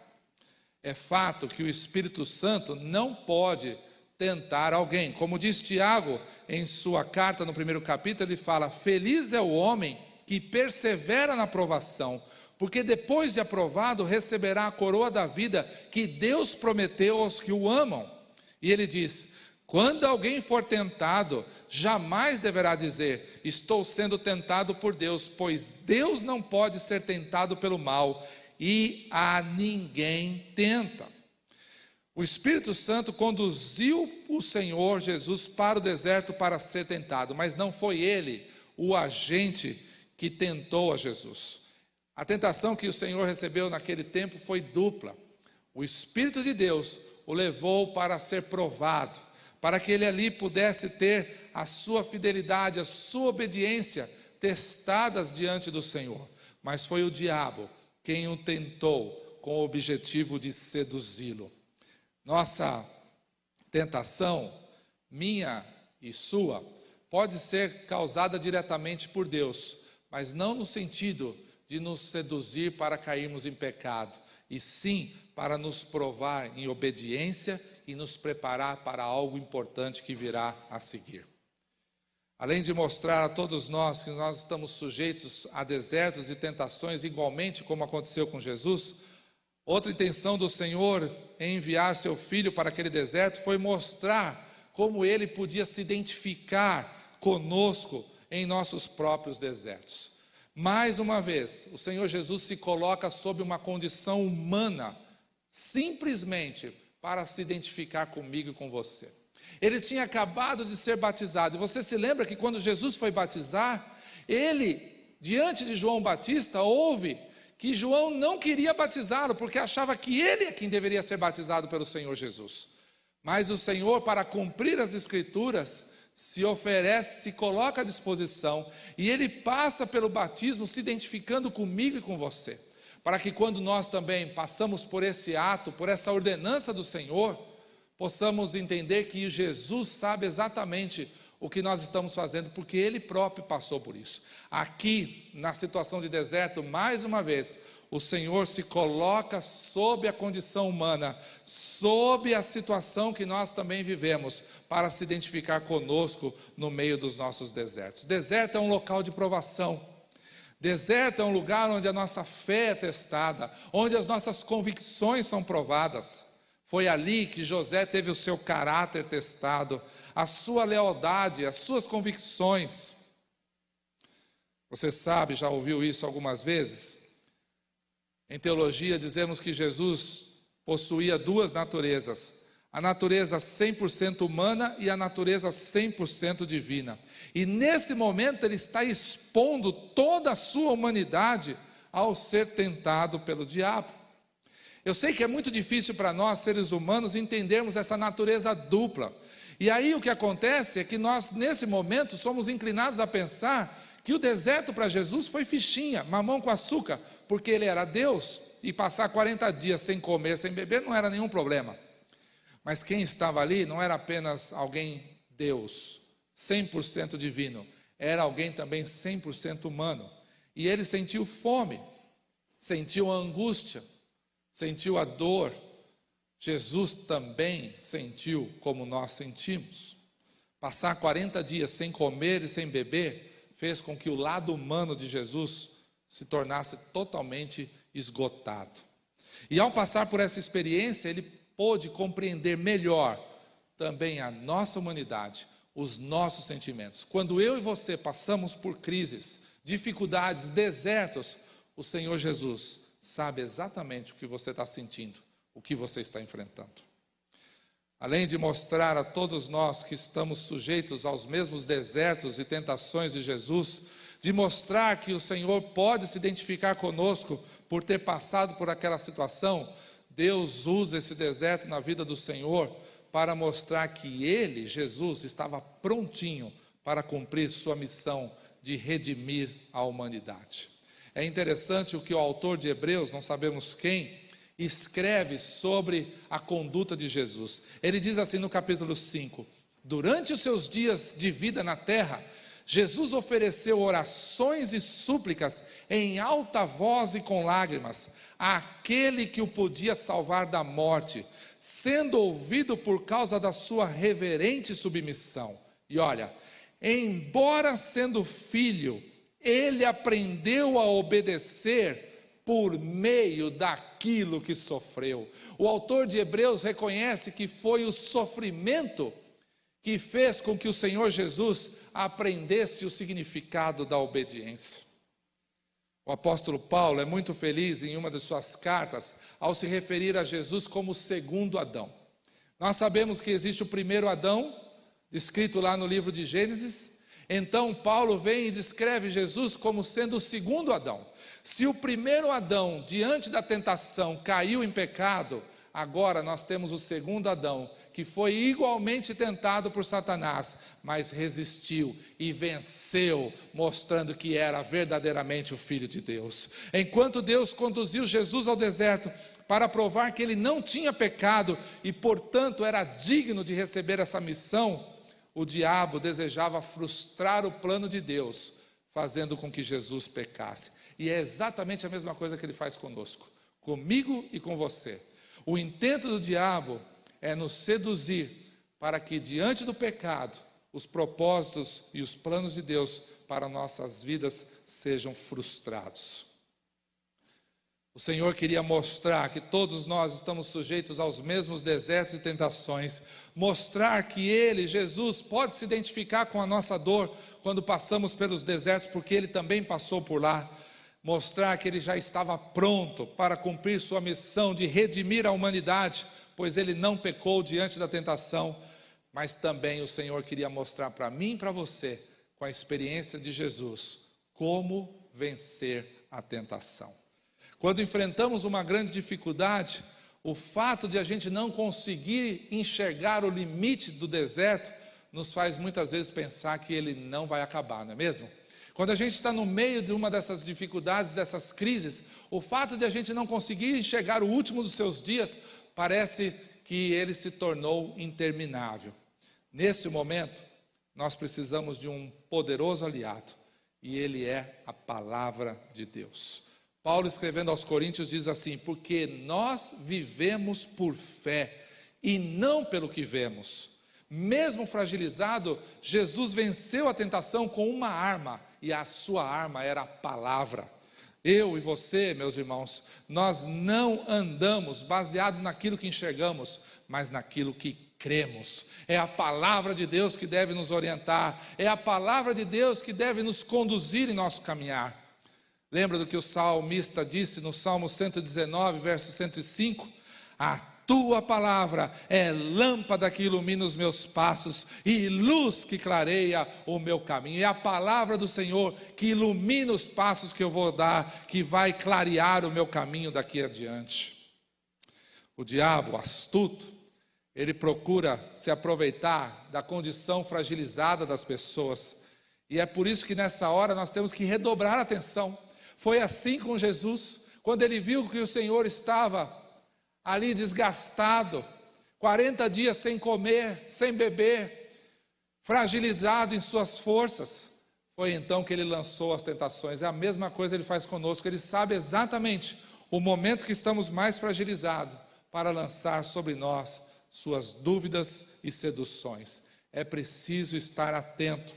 É fato que o Espírito Santo não pode tentar alguém. Como diz Tiago em sua carta no 1º capítulo, ele fala: feliz é o homem que persevera na provação, porque depois de aprovado receberá a coroa da vida que Deus prometeu aos que o amam. E ele diz: quando alguém for tentado, jamais deverá dizer: estou sendo tentado por Deus, pois Deus não pode ser tentado pelo mal, e a ninguém tenta. O Espírito Santo conduziu o Senhor Jesus para o deserto para ser tentado, mas não foi ele o agente que tentou a Jesus. A tentação que o Senhor recebeu naquele tempo foi dupla. O Espírito de Deus o levou para ser provado, para que ele ali pudesse ter a sua fidelidade, a sua obediência testadas diante do Senhor. Mas foi o diabo quem o tentou com o objetivo de seduzi-lo. Nossa tentação, minha e sua, pode ser causada diretamente por Deus, mas não no sentido de nos seduzir para cairmos em pecado, e sim para nos provar em obediência e nos preparar para algo importante que virá a seguir. Além de mostrar a todos nós que nós estamos sujeitos a desertos e tentações igualmente como aconteceu com Jesus, outra intenção do Senhor em enviar seu filho para aquele deserto foi mostrar como ele podia se identificar conosco em nossos próprios desertos. Mais uma vez, o Senhor Jesus se coloca sob uma condição humana, simplesmente para se identificar comigo e com você. Ele tinha acabado de ser batizado, e você se lembra que quando Jesus foi batizar, ele, diante de João Batista, ouve que João não queria batizá-lo, porque achava que ele é quem deveria ser batizado pelo Senhor Jesus. Mas o Senhor, para cumprir as Escrituras, se oferece, se coloca à disposição, e ele passa pelo batismo se identificando comigo e com você, para que quando nós também passamos por esse ato, por essa ordenança do Senhor, possamos entender que Jesus sabe exatamente o que nós estamos fazendo, porque Ele próprio passou por isso. Aqui, na situação de deserto, mais uma vez, o Senhor se coloca sob a condição humana, sob a situação que nós também vivemos, para se identificar conosco no meio dos nossos desertos. Deserto é um local de provação. Deserto é um lugar onde a nossa fé é testada, onde as nossas convicções são provadas. Foi ali que José teve o seu caráter testado, a sua lealdade, as suas convicções. Você sabe, já ouviu isso algumas vezes? Em teologia dizemos que Jesus possuía duas naturezas, a natureza 100% humana e a natureza 100% divina. E nesse momento ele está expondo toda a sua humanidade ao ser tentado pelo diabo. Eu sei que é muito difícil para nós, seres humanos, entendermos essa natureza dupla. E aí o que acontece é que nós, nesse momento, somos inclinados a pensar que o deserto para Jesus foi fichinha, mamão com açúcar, porque ele era Deus e passar 40 dias sem comer, sem beber, não era nenhum problema. Mas quem estava ali não era apenas alguém Deus, 100% divino, era alguém também 100% humano. E ele sentiu fome, sentiu a angústia, sentiu a dor. Jesus também sentiu como nós sentimos. Passar 40 dias sem comer e sem beber fez com que o lado humano de Jesus se tornasse totalmente esgotado. E ao passar por essa experiência, ele pôde compreender melhor também a nossa humanidade, os nossos sentimentos. Quando eu e você passamos por crises, dificuldades, desertos, o Senhor Jesus sabe exatamente o que você está sentindo, o que você está enfrentando. Além de mostrar a todos nós que estamos sujeitos aos mesmos desertos e tentações de Jesus, de mostrar que o Senhor pode se identificar conosco por ter passado por aquela situação, Deus usa esse deserto na vida do Senhor para mostrar que Ele, Jesus, estava prontinho para cumprir sua missão de redimir a humanidade. É interessante o que o autor de Hebreus, não sabemos quem, escreve sobre a conduta de Jesus. Ele diz assim no capítulo 5: durante os seus dias de vida na terra, Jesus ofereceu orações e súplicas em alta voz e com lágrimas àquele que o podia salvar da morte, sendo ouvido por causa da sua reverente submissão. E olha, embora sendo filho, ele aprendeu a obedecer por meio daquilo que sofreu. O autor de Hebreus reconhece que foi o sofrimento que fez com que o Senhor Jesus aprendesse o significado da obediência. O apóstolo Paulo é muito feliz em uma de suas cartas ao se referir a Jesus como o segundo Adão. Nós sabemos que existe o primeiro Adão, descrito lá no livro de Gênesis. Então Paulo vem e descreve Jesus como sendo o segundo Adão. Se o primeiro Adão, diante da tentação, caiu em pecado, agora nós temos o segundo Adão, que foi igualmente tentado por Satanás, mas resistiu e venceu, mostrando que era verdadeiramente o Filho de Deus. Enquanto Deus conduziu Jesus ao deserto para provar que ele não tinha pecado e, portanto, era digno de receber essa missão, o diabo desejava frustrar o plano de Deus, fazendo com que Jesus pecasse. E é exatamente a mesma coisa que ele faz conosco, comigo e com você. O intento do diabo é nos seduzir para que, diante do pecado, os propósitos e os planos de Deus para nossas vidas sejam frustrados. O Senhor queria mostrar que todos nós estamos sujeitos aos mesmos desertos e tentações, mostrar que Ele, Jesus, pode se identificar com a nossa dor quando passamos pelos desertos, porque Ele também passou por lá, mostrar que Ele já estava pronto para cumprir sua missão de redimir a humanidade, pois Ele não pecou diante da tentação, mas também o Senhor queria mostrar para mim e para você, com a experiência de Jesus, como vencer a tentação. Quando enfrentamos uma grande dificuldade, o fato de a gente não conseguir enxergar o limite do deserto, nos faz muitas vezes pensar que ele não vai acabar, não é mesmo? Quando a gente está no meio de uma dessas dificuldades, dessas crises, o fato de a gente não conseguir enxergar o último dos seus dias, parece que ele se tornou interminável. Nesse momento, nós precisamos de um poderoso aliado, e ele é a palavra de Deus. Paulo, escrevendo aos Coríntios, diz assim: porque nós vivemos por fé e não pelo que vemos. Mesmo fragilizado, Jesus venceu a tentação com uma arma, e a sua arma era a palavra. Eu e você, meus irmãos, nós não andamos baseado naquilo que enxergamos, mas naquilo que cremos. É a palavra de Deus que deve nos orientar, é a palavra de Deus que deve nos conduzir em nosso caminhar. Lembra do que o salmista disse no Salmo 119, verso 105? A tua palavra é lâmpada que ilumina os meus passos e luz que clareia o meu caminho. É a palavra do Senhor que ilumina os passos que eu vou dar, que vai clarear o meu caminho daqui adiante. O diabo, astuto, ele procura se aproveitar da condição fragilizada das pessoas. E é por isso que nessa hora nós temos que redobrar a atenção. Foi assim com Jesus, quando ele viu que o Senhor estava ali desgastado, 40 dias sem comer, sem beber, fragilizado em suas forças. Foi então que ele lançou as tentações. É a mesma coisa ele faz conosco. Ele sabe exatamente o momento que estamos mais fragilizados para lançar sobre nós suas dúvidas e seduções. É preciso estar atento.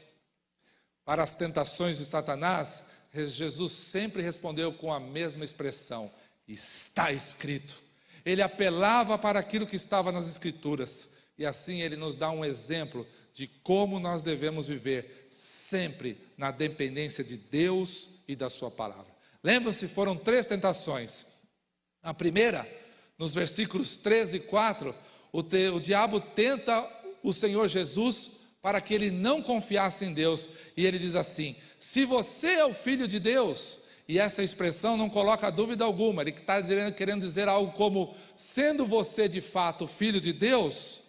Para as tentações de Satanás, Jesus sempre respondeu com a mesma expressão: está escrito. Ele apelava para aquilo que estava nas Escrituras, e assim ele nos dá um exemplo de como nós devemos viver, sempre na dependência de Deus e da sua palavra. Lembram-se, foram 3 tentações. A primeira, nos versículos 13 e 4, o diabo tenta o Senhor Jesus para que ele não confiasse em Deus, e ele diz assim: se você é o Filho de Deus, e essa expressão não coloca dúvida alguma, ele está querendo dizer algo como: sendo você de fato Filho de Deus,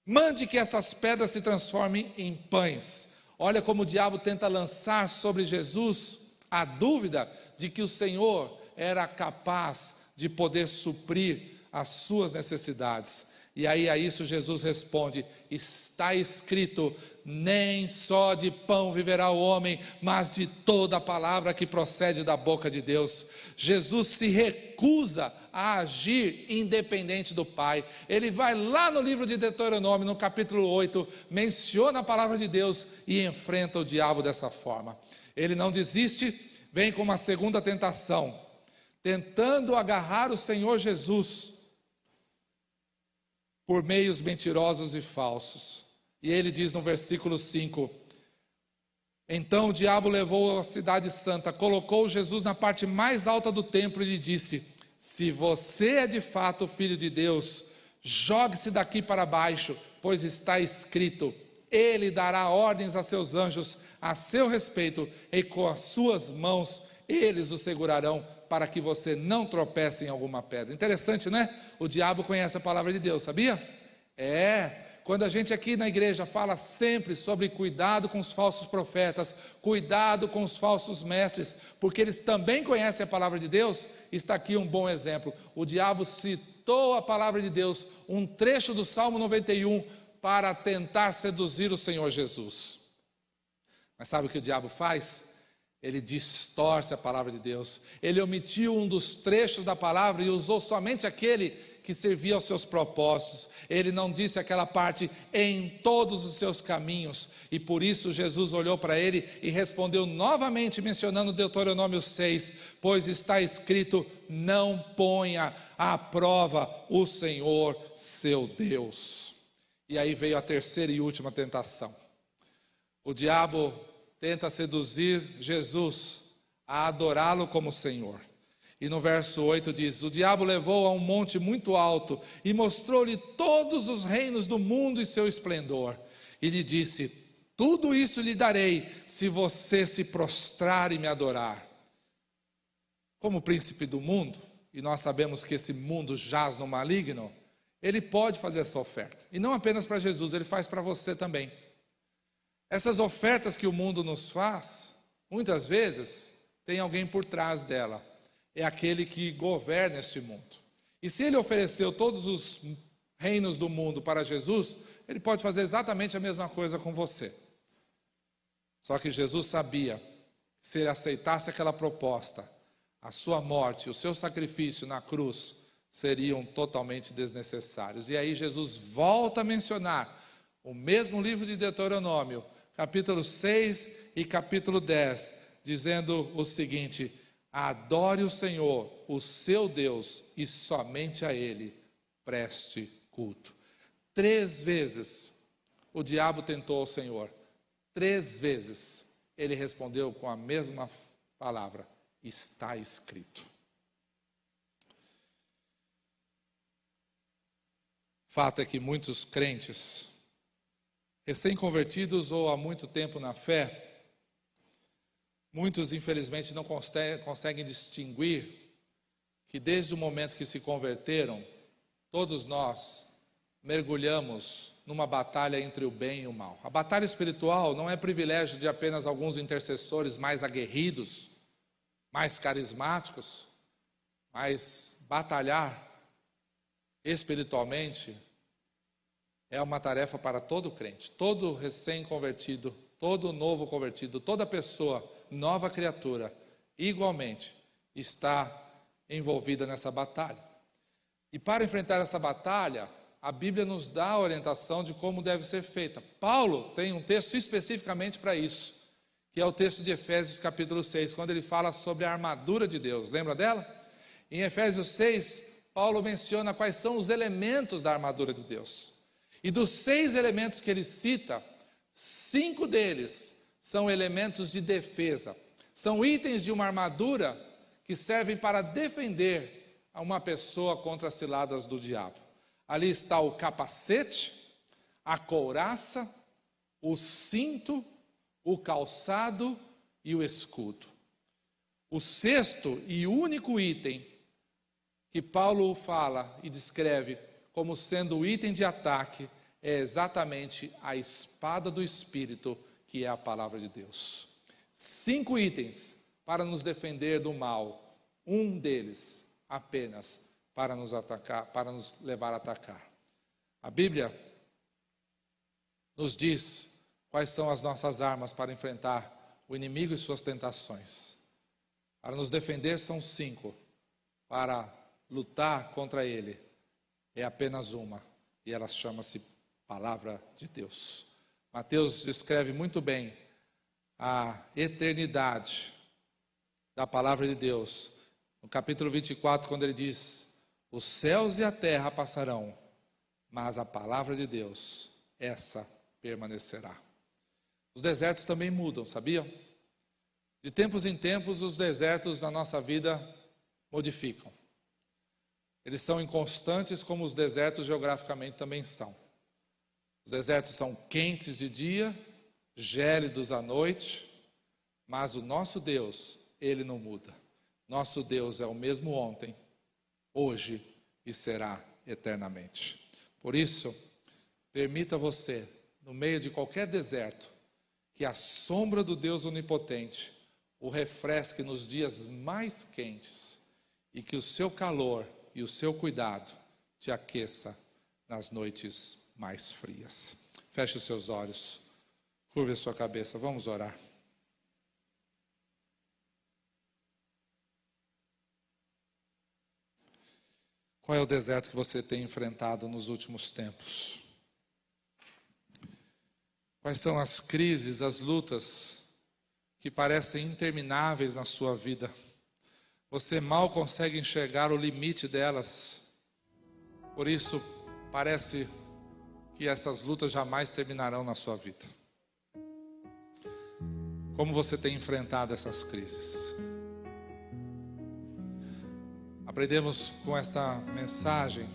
mande que essas pedras se transformem em pães. Olha como o diabo tenta lançar sobre Jesus a dúvida de que o Senhor era capaz de poder suprir as suas necessidades. E aí a isso Jesus responde: está escrito, nem só de pão viverá o homem, mas de toda a palavra que procede da boca de Deus. Jesus se recusa a agir independente do Pai. Ele vai lá no livro de Deuteronômio, no capítulo 8, menciona a palavra de Deus e enfrenta o diabo dessa forma. Ele não desiste, vem com uma segunda tentação, tentando agarrar o Senhor Jesus por meios mentirosos e falsos. E ele diz no versículo 5: então o diabo levou a cidade santa, colocou Jesus na parte mais alta do templo e lhe disse: se você é de fato o Filho de Deus, jogue-se daqui para baixo, pois está escrito: ele dará ordens a seus anjos a seu respeito, e com as suas mãos eles o segurarão, para que você não tropece em alguma pedra. Interessante, né? O diabo conhece a palavra de Deus, sabia? Quando a gente aqui na igreja fala sempre sobre cuidado com os falsos profetas, cuidado com os falsos mestres, porque eles também conhecem a palavra de Deus, está aqui um bom exemplo. O diabo citou a palavra de Deus, um trecho do Salmo 91, para tentar seduzir o Senhor Jesus. Mas sabe o que o diabo faz? Ele distorce a palavra de Deus. Ele omitiu um dos trechos da palavra e usou somente aquele que servia aos seus propósitos. Ele não disse aquela parte: em todos os seus caminhos. E por isso Jesus olhou para ele e respondeu novamente, mencionando Deuteronômio 6, pois está escrito: não ponha à prova o Senhor seu Deus. E aí veio a terceira e última tentação. O diabo tenta seduzir Jesus a adorá-lo como Senhor. E no verso 8 diz: o diabo levou a um monte muito alto e mostrou-lhe todos os reinos do mundo e seu esplendor. E lhe disse: tudo isso lhe darei, se você se prostrar e me adorar. Como príncipe do mundo, e nós sabemos que esse mundo jaz no maligno, ele pode fazer essa oferta. E não apenas para Jesus, ele faz para você também. Essas ofertas que o mundo nos faz, muitas vezes, tem alguém por trás dela. É aquele que governa este mundo. E se ele ofereceu todos os reinos do mundo para Jesus, ele pode fazer exatamente a mesma coisa com você. Só que Jesus sabia que se ele aceitasse aquela proposta, a sua morte, o seu sacrifício na cruz seriam totalmente desnecessários. E aí Jesus volta a mencionar o mesmo livro de Deuteronômio, capítulo 6 e capítulo 10, dizendo o seguinte: Adore o Senhor, o seu Deus, e somente a Ele preste culto. 3 vezes o diabo tentou ao Senhor. 3 vezes ele respondeu com a mesma palavra: está escrito. Fato é que muitos crentes, recém-convertidos ou há muito tempo na fé, muitos infelizmente não conseguem distinguir que desde o momento que se converteram, todos nós mergulhamos numa batalha entre o bem e o mal. A batalha espiritual não é privilégio de apenas alguns intercessores mais aguerridos, mais carismáticos, mas batalhar espiritualmente é uma tarefa para todo crente, todo recém-convertido, todo novo convertido, toda pessoa, nova criatura, igualmente está envolvida nessa batalha. E para enfrentar essa batalha, a Bíblia nos dá a orientação de como deve ser feita. Paulo tem um texto especificamente para isso, que é o texto de Efésios capítulo 6, quando ele fala sobre a armadura de Deus. Lembra dela? Em Efésios 6, Paulo menciona quais são os elementos da armadura de Deus. E dos 6 elementos que ele cita, 5 deles são elementos de defesa. São itens de uma armadura que servem para defender uma pessoa contra as ciladas do diabo. Ali está o capacete, a couraça, o cinto, o calçado e o escudo. O 6º e único item que Paulo fala e descreve como sendo o item de ataque é exatamente a espada do Espírito, que é a palavra de Deus. 5 itens para nos defender do mal, um deles apenas para nos atacar, para nos levar a atacar. A Bíblia nos diz quais são as nossas armas para enfrentar o inimigo e suas tentações. Para nos defender são 5, para lutar contra ele é apenas uma, e ela chama-se Palavra de Deus. Mateus descreve muito bem a eternidade da Palavra de Deus, no capítulo 24, quando ele diz: os céus e a terra passarão, mas a Palavra de Deus, essa permanecerá. Os desertos também mudam, sabia? De tempos em tempos, os desertos na nossa vida modificam. Eles são inconstantes, como os desertos geograficamente também são. Os desertos são quentes de dia, gélidos à noite, mas o nosso Deus, Ele não muda. Nosso Deus é o mesmo ontem, hoje e será eternamente. Por isso, permita você, no meio de qualquer deserto, que a sombra do Deus onipotente o refresque nos dias mais quentes e que o seu calor e o seu cuidado te aqueça nas noites mais frias. Feche os seus olhos, curve a sua cabeça, vamos orar. Qual é o deserto que você tem enfrentado nos últimos tempos? Quais são as crises, as lutas que parecem intermináveis na sua vida? Você mal consegue enxergar o limite delas. Por isso, parece que essas lutas jamais terminarão na sua vida. Como você tem enfrentado essas crises? Aprendemos com esta mensagem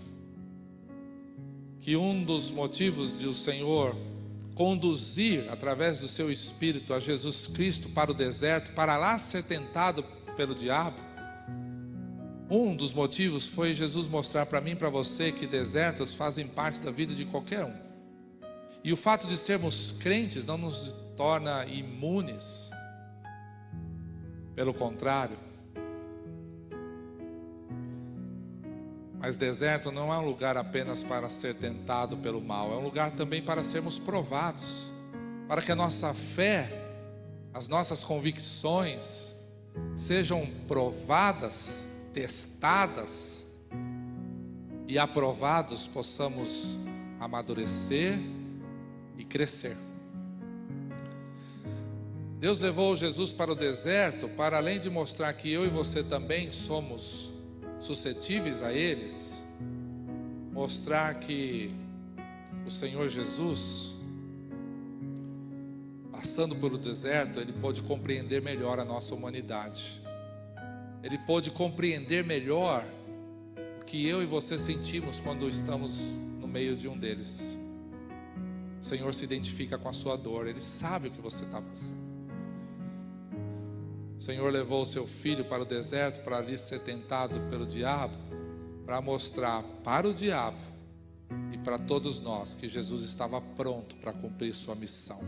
que um dos motivos de o Senhor conduzir através do seu Espírito a Jesus Cristo para o deserto, para lá ser tentado pelo diabo, um dos motivos foi Jesus mostrar para mim e para você que desertos fazem parte da vida de qualquer um. E o fato de sermos crentes não nos torna imunes. Pelo contrário. Mas deserto não é um lugar apenas para ser tentado pelo mal, é um lugar também para sermos provados, para que a nossa fé, as nossas convicções sejam provadas, testadas e aprovados, possamos amadurecer e crescer. Deus levou Jesus para o deserto para, além de mostrar que eu e você também somos suscetíveis a eles, mostrar que o Senhor Jesus, passando pelo deserto, Ele pôde compreender melhor a nossa humanidade. Ele pôde compreender melhor o que eu e você sentimos quando estamos no meio de um deles. O Senhor se identifica com a sua dor, Ele sabe o que você está passando. O Senhor levou o seu filho para o deserto para ali ser tentado pelo diabo, para mostrar para o diabo e para todos nós que Jesus estava pronto para cumprir sua missão.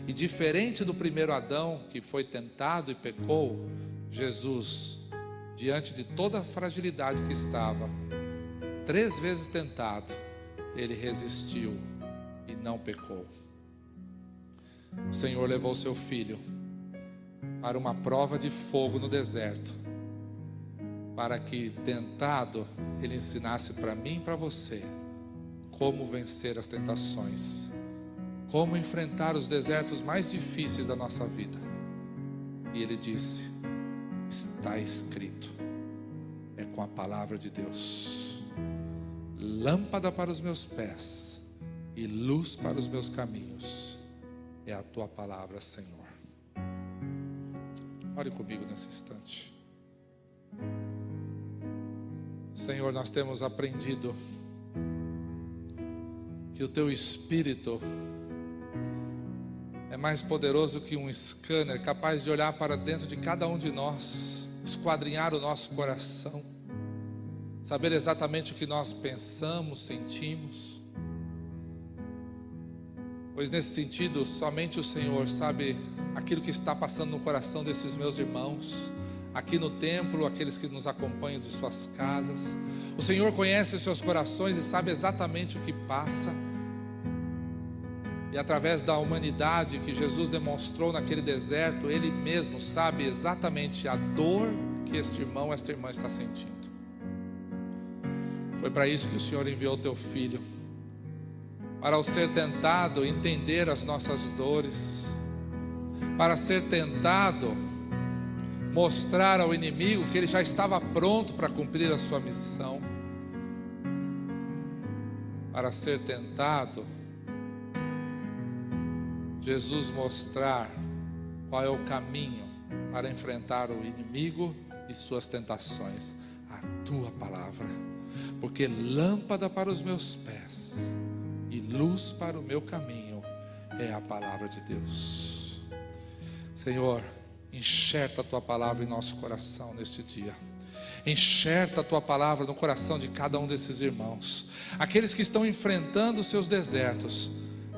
E diferente do primeiro Adão, que foi tentado e pecou, Jesus, diante de toda a fragilidade que estava, 3 vezes tentado, ele resistiu e não pecou. O Senhor levou seu filho para uma prova de fogo no deserto, para que, tentado, ele ensinasse para mim e para você como vencer as tentações, como enfrentar os desertos mais difíceis da nossa vida. E ele disse: está escrito, é com a palavra de Deus, lâmpada para os meus pés e luz para os meus caminhos, é a tua palavra, Senhor. Ore comigo nesse instante. Senhor, nós temos aprendido que o teu Espírito é mais poderoso que um scanner, capaz de olhar para dentro de cada um de nós, esquadrinhar o nosso coração, saber exatamente o que nós pensamos, sentimos. Pois nesse sentido, somente o Senhor sabe aquilo que está passando no coração desses meus irmãos, aqui no templo, aqueles que nos acompanham de suas casas. O Senhor conhece os seus corações e sabe exatamente o que passa. E através da humanidade que Jesus demonstrou naquele deserto, Ele mesmo sabe exatamente a dor que este irmão, esta irmã está sentindo. Foi para isso que o Senhor enviou o teu Filho, para ao ser tentado entender as nossas dores, para ser tentado mostrar ao inimigo que ele já estava pronto para cumprir a sua missão, para ser tentado, Jesus mostrar qual é o caminho para enfrentar o inimigo e suas tentações, a tua palavra, porque lâmpada para os meus pés e luz para o meu caminho é a palavra de Deus. Senhor, enxerta a tua palavra em nosso coração neste dia. Enxerta a tua palavra no coração de cada um desses irmãos, aqueles que estão enfrentando os seus desertos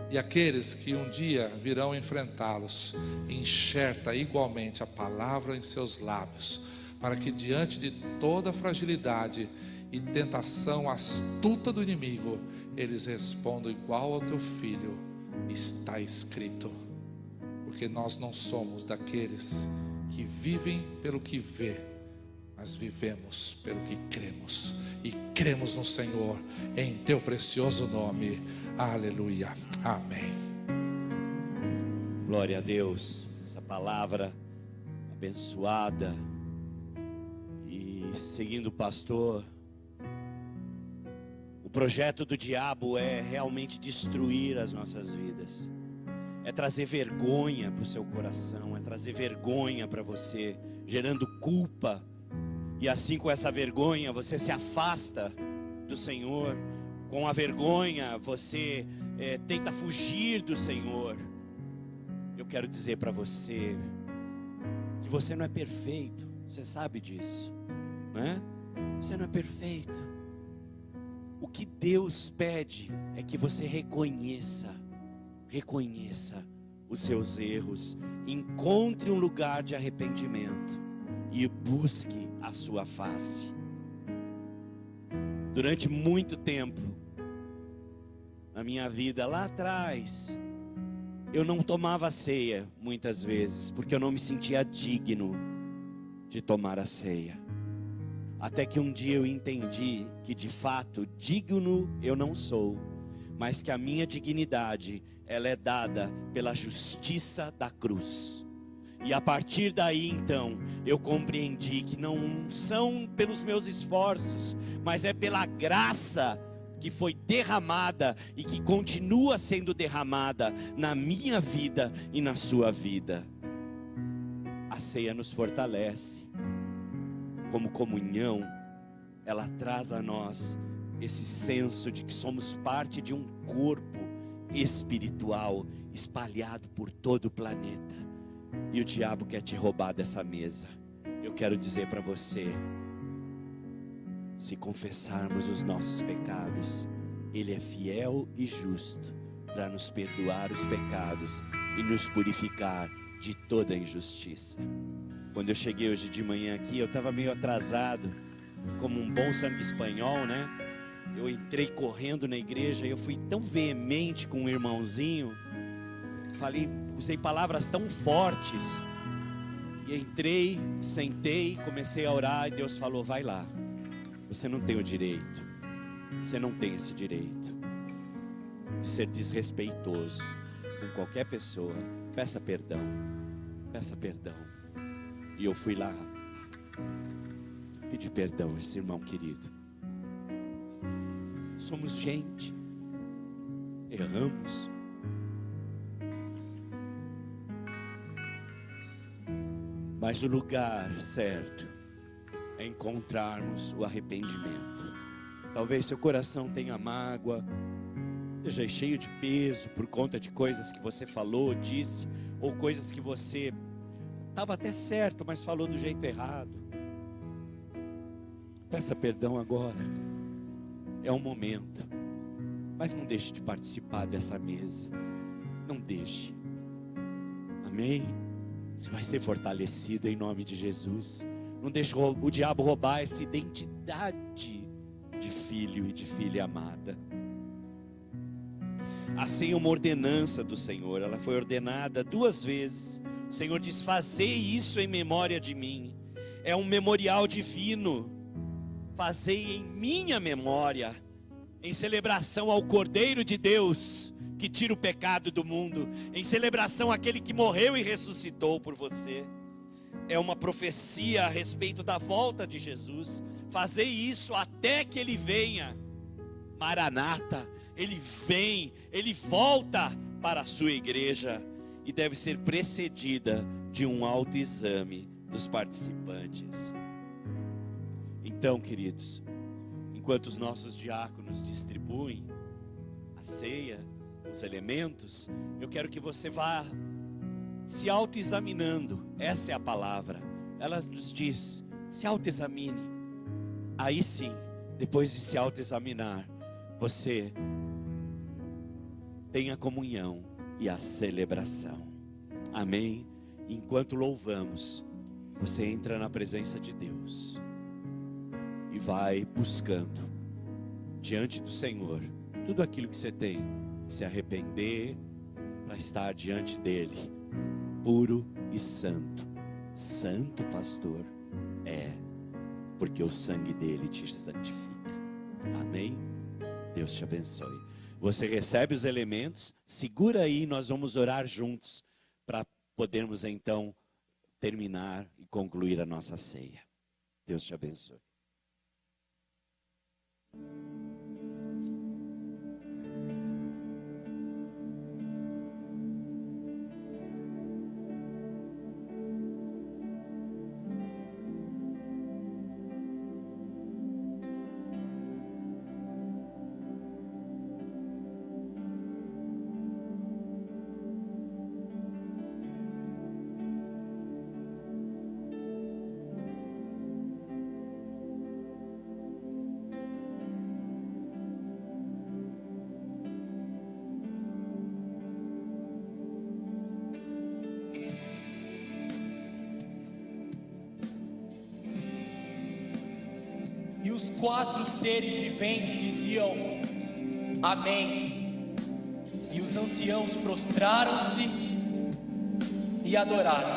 e aqueles que um dia virão enfrentá-los. Enxerta igualmente a palavra em seus lábios, para que diante de toda a fragilidade e tentação astuta do inimigo, eles respondam igual ao teu filho: está escrito. Porque nós não somos daqueles que vivem pelo que vê, mas vivemos pelo que cremos, e cremos no Senhor, em teu precioso nome. Aleluia, amém. Glória a Deus, essa palavra abençoada. E seguindo o pastor, o projeto do diabo é realmente destruir as nossas vidas, é trazer vergonha para o seu coração, é trazer vergonha para você, gerando culpa. E assim, com essa vergonha, você se afasta do Senhor. Com a vergonha, você tenta fugir do Senhor. Eu quero dizer para você que você não é perfeito. Você sabe disso, não é? Você não é perfeito. O que Deus pede é que você reconheça os seus erros, encontre um lugar de arrependimento e busque a sua face. Durante muito tempo na minha vida, lá atrás, eu não tomava ceia muitas vezes, porque eu não me sentia digno de tomar a ceia. Até que um dia eu entendi que de fato digno eu não sou, mas que a minha dignidade, ela é dada pela justiça da cruz. E a partir daí então, eu compreendi que não são pelos meus esforços, mas é pela graça que foi derramada e que continua sendo derramada na minha vida e na sua vida. A ceia nos fortalece. Como comunhão, ela traz a nós esse senso de que somos parte de um corpo espiritual espalhado por todo o planeta. E o diabo quer te roubar dessa mesa. Eu quero dizer para você, se confessarmos os nossos pecados, Ele é fiel e justo para nos perdoar os pecados e nos purificar de toda injustiça. Quando eu cheguei hoje de manhã aqui, eu estava meio atrasado, como um bom sangue espanhol, né? Eu entrei correndo na igreja e eu fui tão veemente com um irmãozinho, usei palavras tão fortes, e entrei, sentei, comecei a orar e Deus falou: vai lá, você não tem o direito, você não tem esse direito de ser desrespeitoso com qualquer pessoa, peça perdão, peça perdão. E eu fui lá, pedi perdão a esse irmão querido. Somos gente, erramos. Mas o lugar certo é encontrarmos o arrependimento. Talvez seu coração tenha mágoa, esteja cheio de peso por conta de coisas que você falou, disse, ou coisas que você estava até certo, mas falou do jeito errado. Peça perdão agora. É um momento. Mas não deixe de participar dessa mesa. Não deixe. Amém? Você vai ser fortalecido em nome de Jesus. Não deixe o diabo roubar essa identidade de filho e de filha amada. A ceia é uma ordenança do Senhor. Ela foi ordenada 2 vezes. O Senhor diz: fazei isso em memória de mim. É um memorial divino. Fazei em minha memória, em celebração ao Cordeiro de Deus, que tira o pecado do mundo, em celebração àquele que morreu e ressuscitou por você. É uma profecia a respeito da volta de Jesus. Fazei isso até que Ele venha. Maranata, Ele vem, Ele volta para a sua igreja, e deve ser precedida de um autoexame dos participantes. Então, queridos, enquanto os nossos diáconos distribuem a ceia, os elementos, eu quero que você vá se autoexaminando. Essa é a palavra. Ela nos diz: se autoexamine. Aí sim, depois de se autoexaminar, você tem a comunhão e a celebração. Amém? Enquanto louvamos, você entra na presença de Deus e vai buscando diante do Senhor tudo aquilo que você tem que se arrepender, para estar diante dele puro e santo. Santo, pastor? É, porque o sangue dele te santifica. Amém? Deus te abençoe. Você recebe os elementos, segura aí, nós vamos orar juntos para podermos então terminar e concluir a nossa ceia. Deus te abençoe. E os 4 seres viventes diziam: Amém. E os anciãos prostraram-se e adoraram.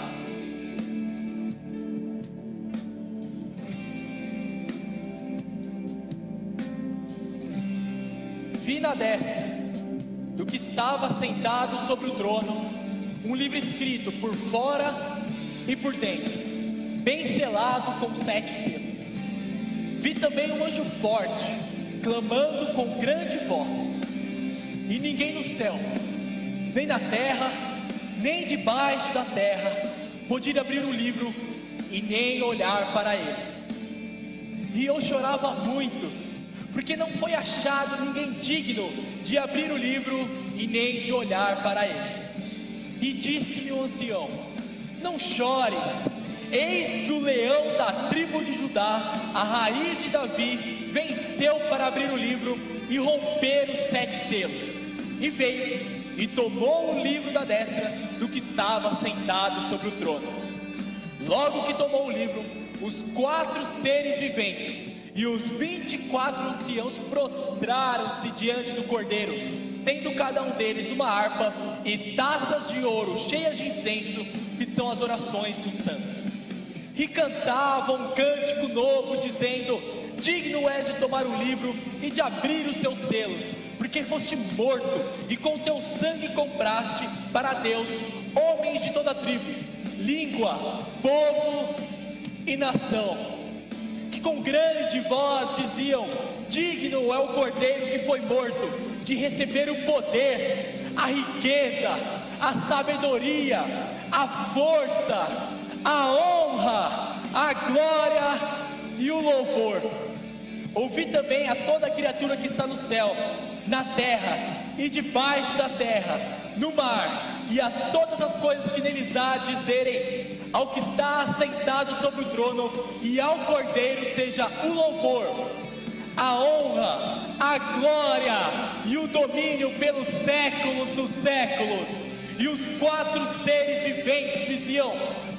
Vi na destra do que estava sentado sobre o trono um livro escrito por fora e por dentro, bem selado com 7 selos. Vi também um anjo forte, clamando com grande voz, e ninguém no céu, nem na terra, nem debaixo da terra, podia abrir o livro e nem olhar para ele. E eu chorava muito, porque não foi achado ninguém digno de abrir o livro e nem de olhar para ele. E disse-me o ancião: não chores, eis que o leão da tribo de Judá, a raiz de Davi, venceu para abrir o livro e romper os 7 selos. E veio e tomou o livro da destra do que estava sentado sobre o trono. Logo que tomou o livro, os 4 seres viventes e os 24 anciãos prostraram-se diante do Cordeiro, tendo cada um deles uma harpa e taças de ouro cheias de incenso, que são as orações dos santos. E cantavam um cântico novo, dizendo: digno és de tomar o livro e de abrir os seus selos, porque foste morto e com teu sangue compraste para Deus homens de toda tribo, língua, povo e nação, que com grande voz diziam: digno é o Cordeiro que foi morto de receber o poder, a riqueza, a sabedoria, a força, a honra, a glória e o louvor. Ouvi também a toda criatura que está no céu, na terra e debaixo da terra, no mar, e a todas as coisas que neles há, dizerem: ao que está assentado sobre o trono e ao Cordeiro seja o louvor, a honra, a glória e o domínio pelos séculos dos séculos. E os 4 seres viventes diziam: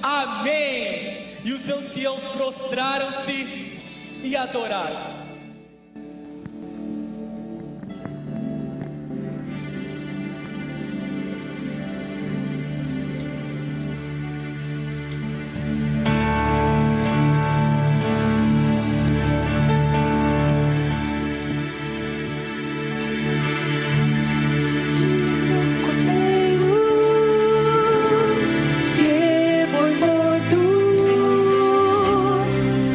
amém. E os anciãos prostraram-se e adoraram.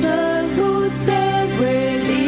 Santo, Santo, Ele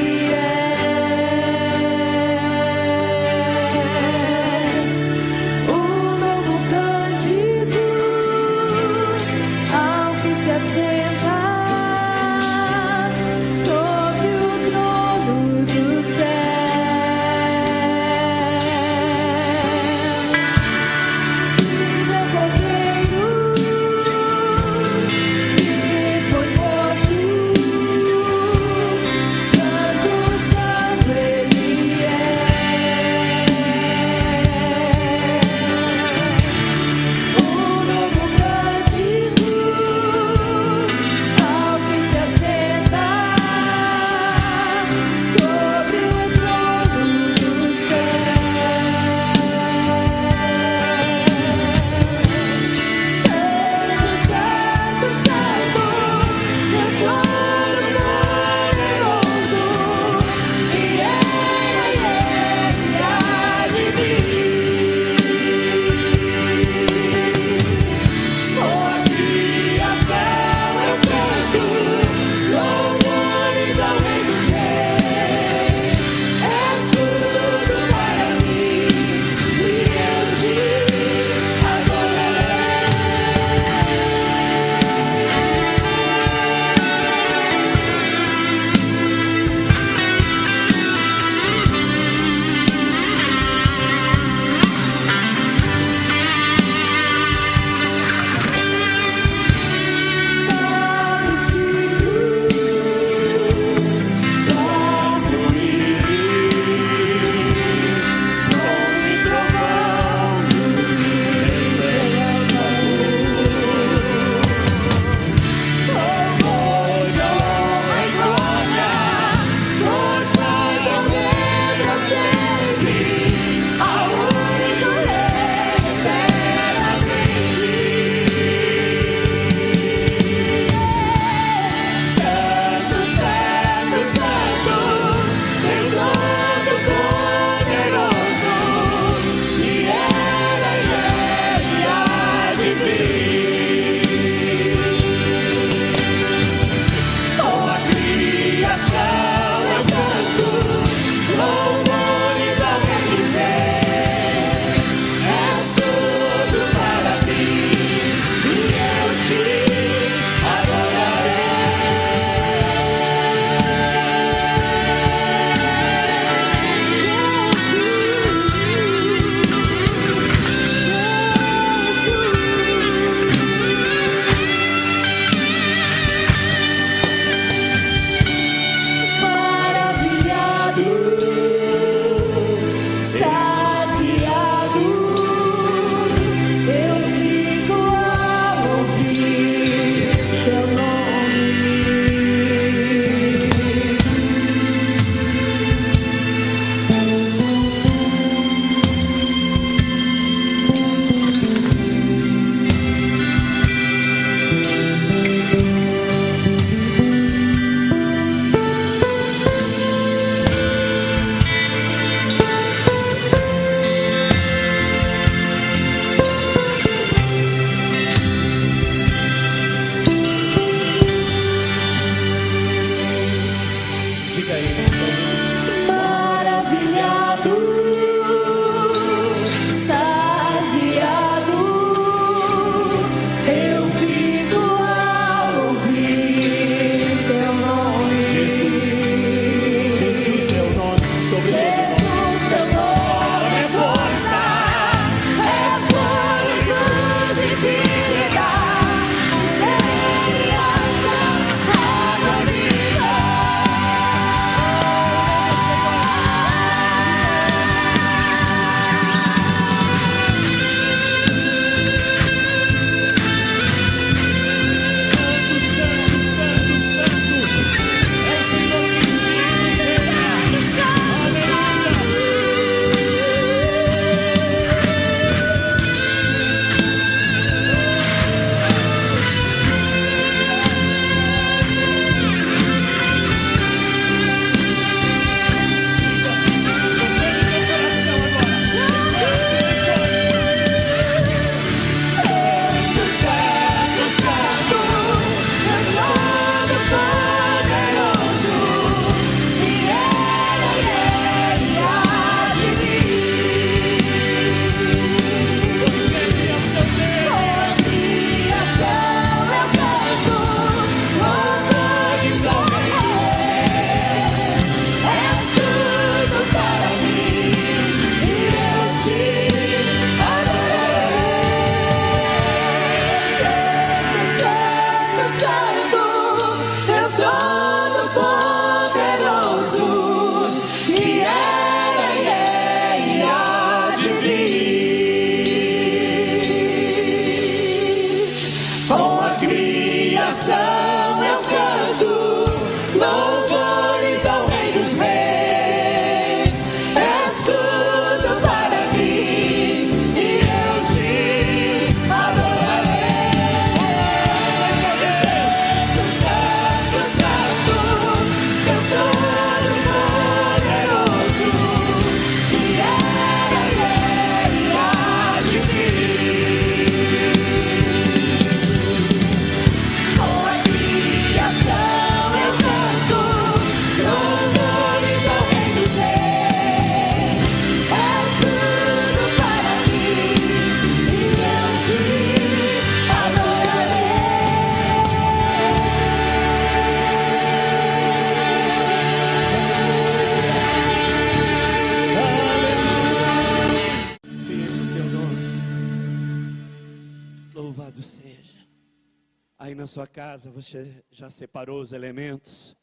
sua casa, você já separou os elementos?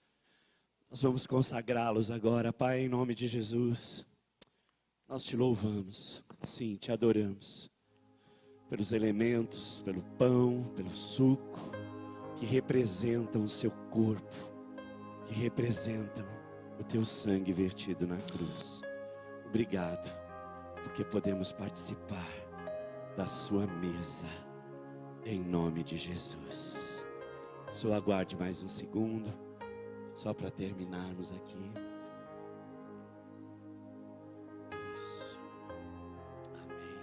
Nós vamos consagrá-los agora, Pai, em nome de Jesus. Nós te louvamos, sim, te adoramos. Pelos elementos, pelo pão, pelo suco, que representam o seu corpo, que representam o teu sangue vertido na cruz. Obrigado, porque podemos participar da sua mesa, em nome de Jesus. Só aguarde mais um segundo, só para terminarmos aqui. Isso. Amém.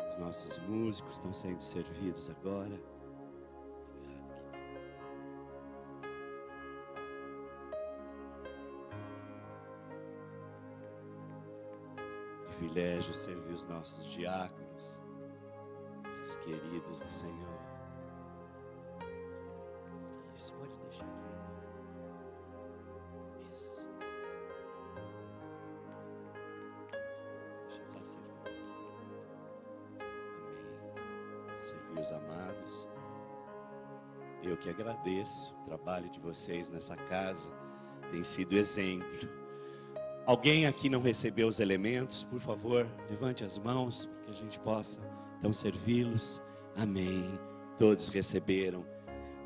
Os nossos músicos estão sendo servidos agora. Privilégio servir os nossos diáconos, esses queridos do Senhor. Isso, pode deixar aqui. Isso. Deixa eu só servir aqui. Amém. Servir os amados. Eu que agradeço o trabalho de vocês nessa casa. Tem sido exemplo. Alguém aqui não recebeu os elementos? Por favor, levante as mãos, para que a gente possa então servi-los. Amém. Todos receberam.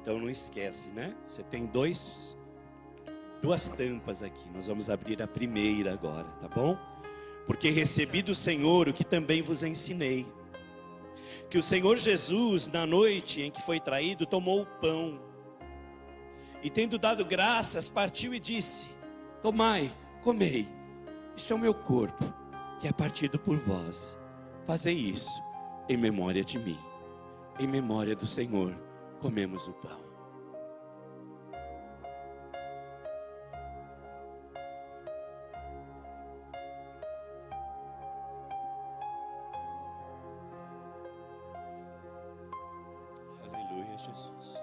Então não esquece, né? Você tem duas tampas aqui. Nós vamos abrir a primeira agora, tá bom? Porque recebi do Senhor o que também vos ensinei. Que o Senhor Jesus, na noite em que foi traído, tomou o pão. E tendo dado graças, partiu e disse: tomai, comei, este é o meu corpo, que é partido por vós. Fazei isso em memória de mim. Em memória do Senhor, comemos o pão. Aleluia, Jesus.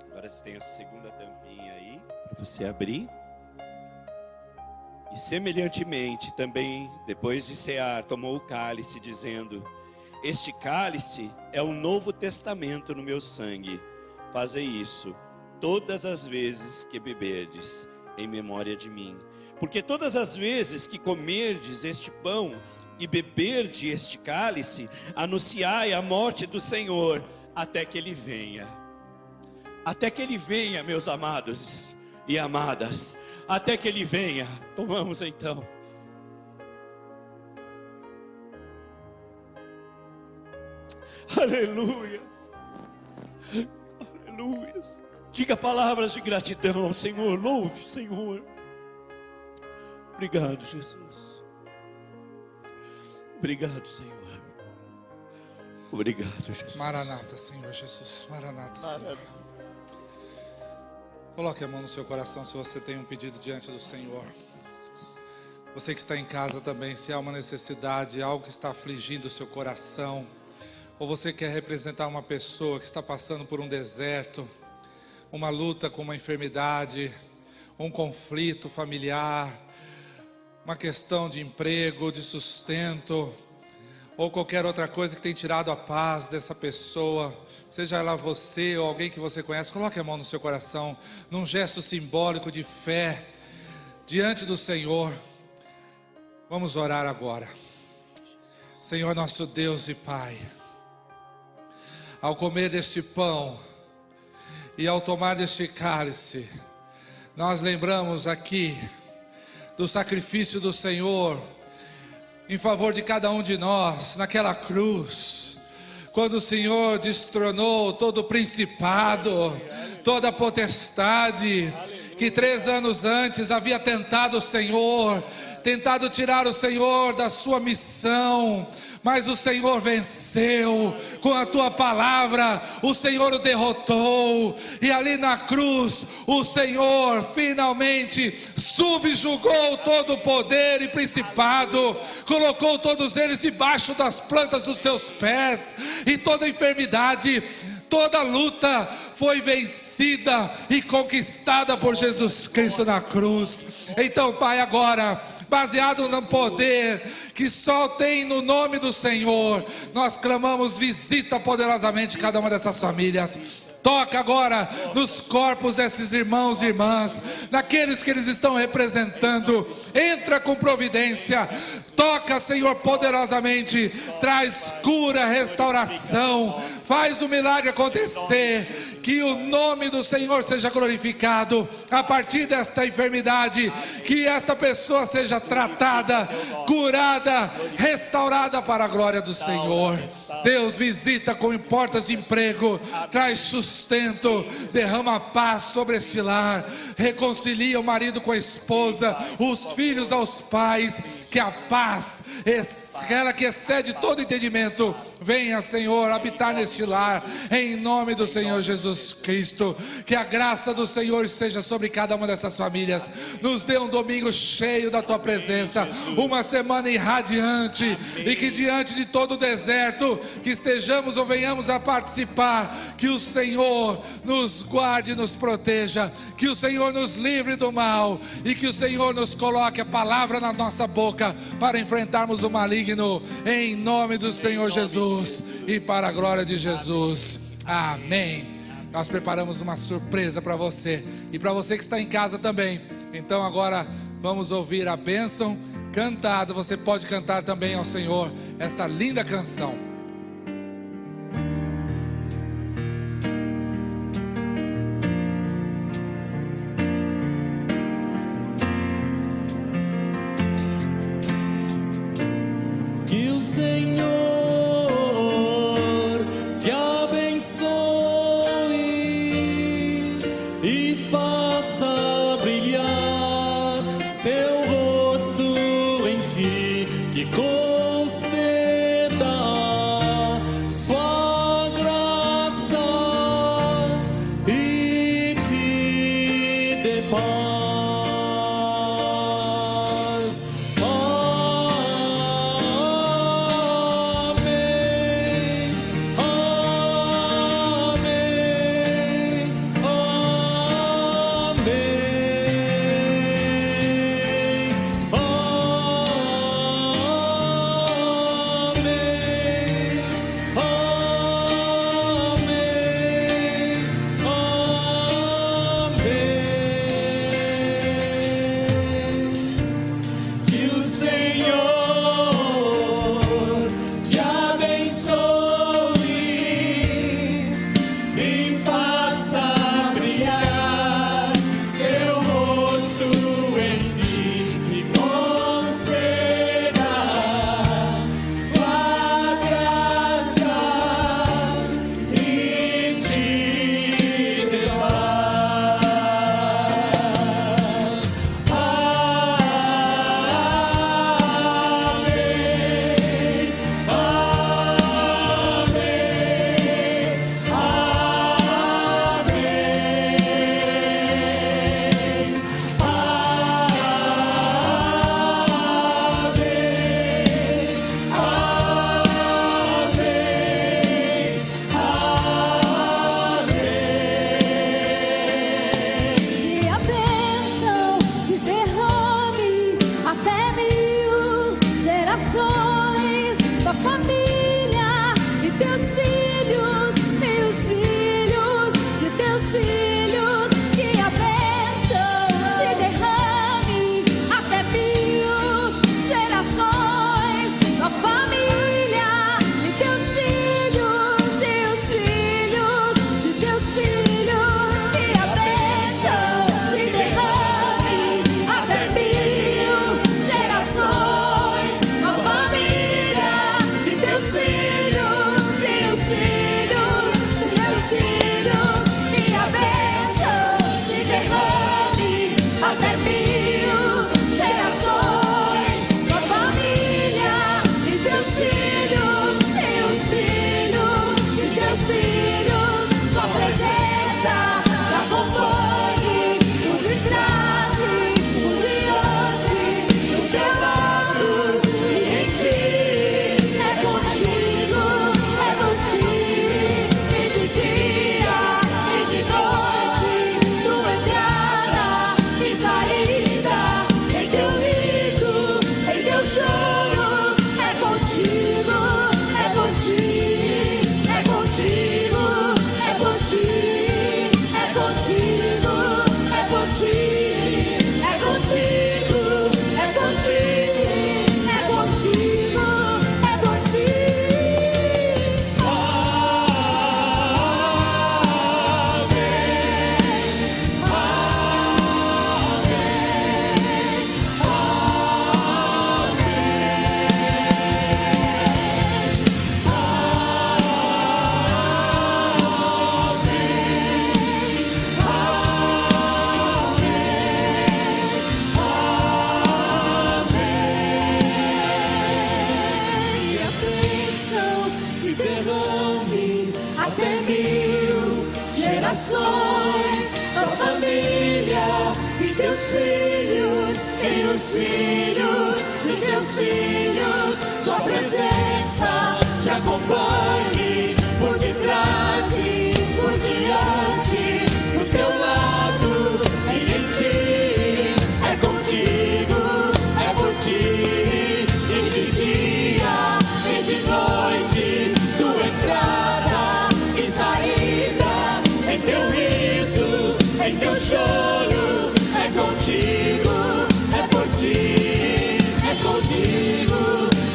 Agora você tem a segunda tampinha aí, para você abrir. E semelhantemente, também, depois de cear, tomou o cálice, dizendo: este cálice é o novo testamento no meu sangue. Fazei isso todas as vezes que beberdes, em memória de mim. Porque todas as vezes que comerdes este pão e beberdes este cálice, anunciai a morte do Senhor, até que Ele venha. Até que Ele venha, meus amados e amadas. Até que Ele venha. Tomamos então. Aleluias. Aleluias. Diga palavras de gratidão ao Senhor. Louve, Senhor. Obrigado, Jesus. Obrigado, Senhor. Obrigado, Jesus. Maranata, Senhor Jesus. Maranata, Senhor. Coloque a mão no seu coração se você tem um pedido diante do Senhor. Você que está em casa também, se há uma necessidade, algo que está afligindo o seu coração, ou você quer representar uma pessoa que está passando por um deserto, uma luta com uma enfermidade, um conflito familiar, uma questão de emprego, de sustento, ou qualquer outra coisa que tem tirado a paz dessa pessoa, seja ela você ou alguém que você conhece, coloque a mão no seu coração, num gesto simbólico de fé, diante do Senhor. Vamos orar agora. Senhor nosso Deus e Pai, ao comer deste pão e ao tomar deste cálice, nós lembramos aqui do sacrifício do Senhor em favor de cada um de nós naquela cruz, quando o Senhor destronou todo o principado, toda a potestade que 3 anos antes havia tentado o Senhor, tentado tirar o Senhor da sua missão, mas o Senhor venceu, com a tua palavra o Senhor o derrotou, e ali na cruz o Senhor finalmente subjugou todo o poder e principado, colocou todos eles debaixo das plantas dos teus pés, e toda enfermidade, toda luta foi vencida e conquistada por Jesus Cristo na cruz. Então, Pai, agora baseado no poder que só tem no nome do Senhor. Nós clamamos: visita poderosamente cada uma dessas famílias. Toca agora nos corpos desses irmãos e irmãs, naqueles que eles estão representando. Entra com providência. Toca, Senhor, poderosamente. Traz cura, restauração. Faz o milagre acontecer. Que o nome do Senhor seja glorificado a partir desta enfermidade. Que esta pessoa seja tratada, curada, restaurada para a glória do Senhor. Deus, visita com portas de emprego. Traz sustento, derrama paz sobre este lar, reconcilia o marido com a esposa, os filhos aos pais. Que a paz, aquela que excede todo entendimento, venha, Senhor, habitar neste lar, em nome do Senhor Jesus Cristo. Que a graça do Senhor esteja sobre cada uma dessas famílias. Nos dê um domingo cheio da Tua presença, uma semana irradiante, e que diante de todo o deserto que estejamos ou venhamos a participar, que o Senhor nos guarde e nos proteja, que o Senhor nos livre do mal, e que o Senhor nos coloque a palavra na nossa boca para enfrentarmos o maligno, em nome do Senhor Jesus e para a glória de Jesus. Amém. Nós preparamos uma surpresa para você e para você que está em casa também. Então agora vamos ouvir a bênção cantada. Você pode cantar também ao Senhor esta linda canção. Que o Senhor te abençoe e faça brilhar seu rosto em ti, que conceda sua graça e te dê paz. Amém. gerações, tua família e teus filhos, e os filhos de teus filhos. Sua presença te acompanhe por detrás e por diante, do teu lado e em ti. É contigo, é por ti, e de dia e de noite, tua entrada e saída, em teu riso, em teu choro. É contigo, é por ti, é contigo,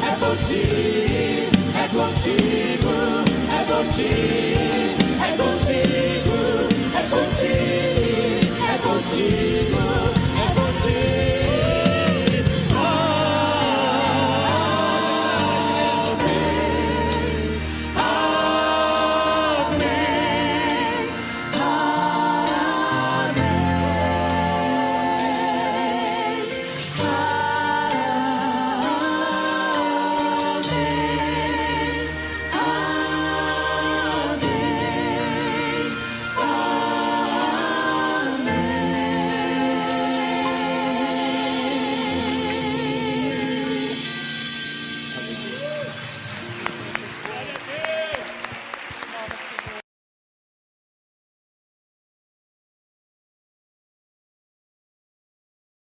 é por ti, é contigo, é por ti.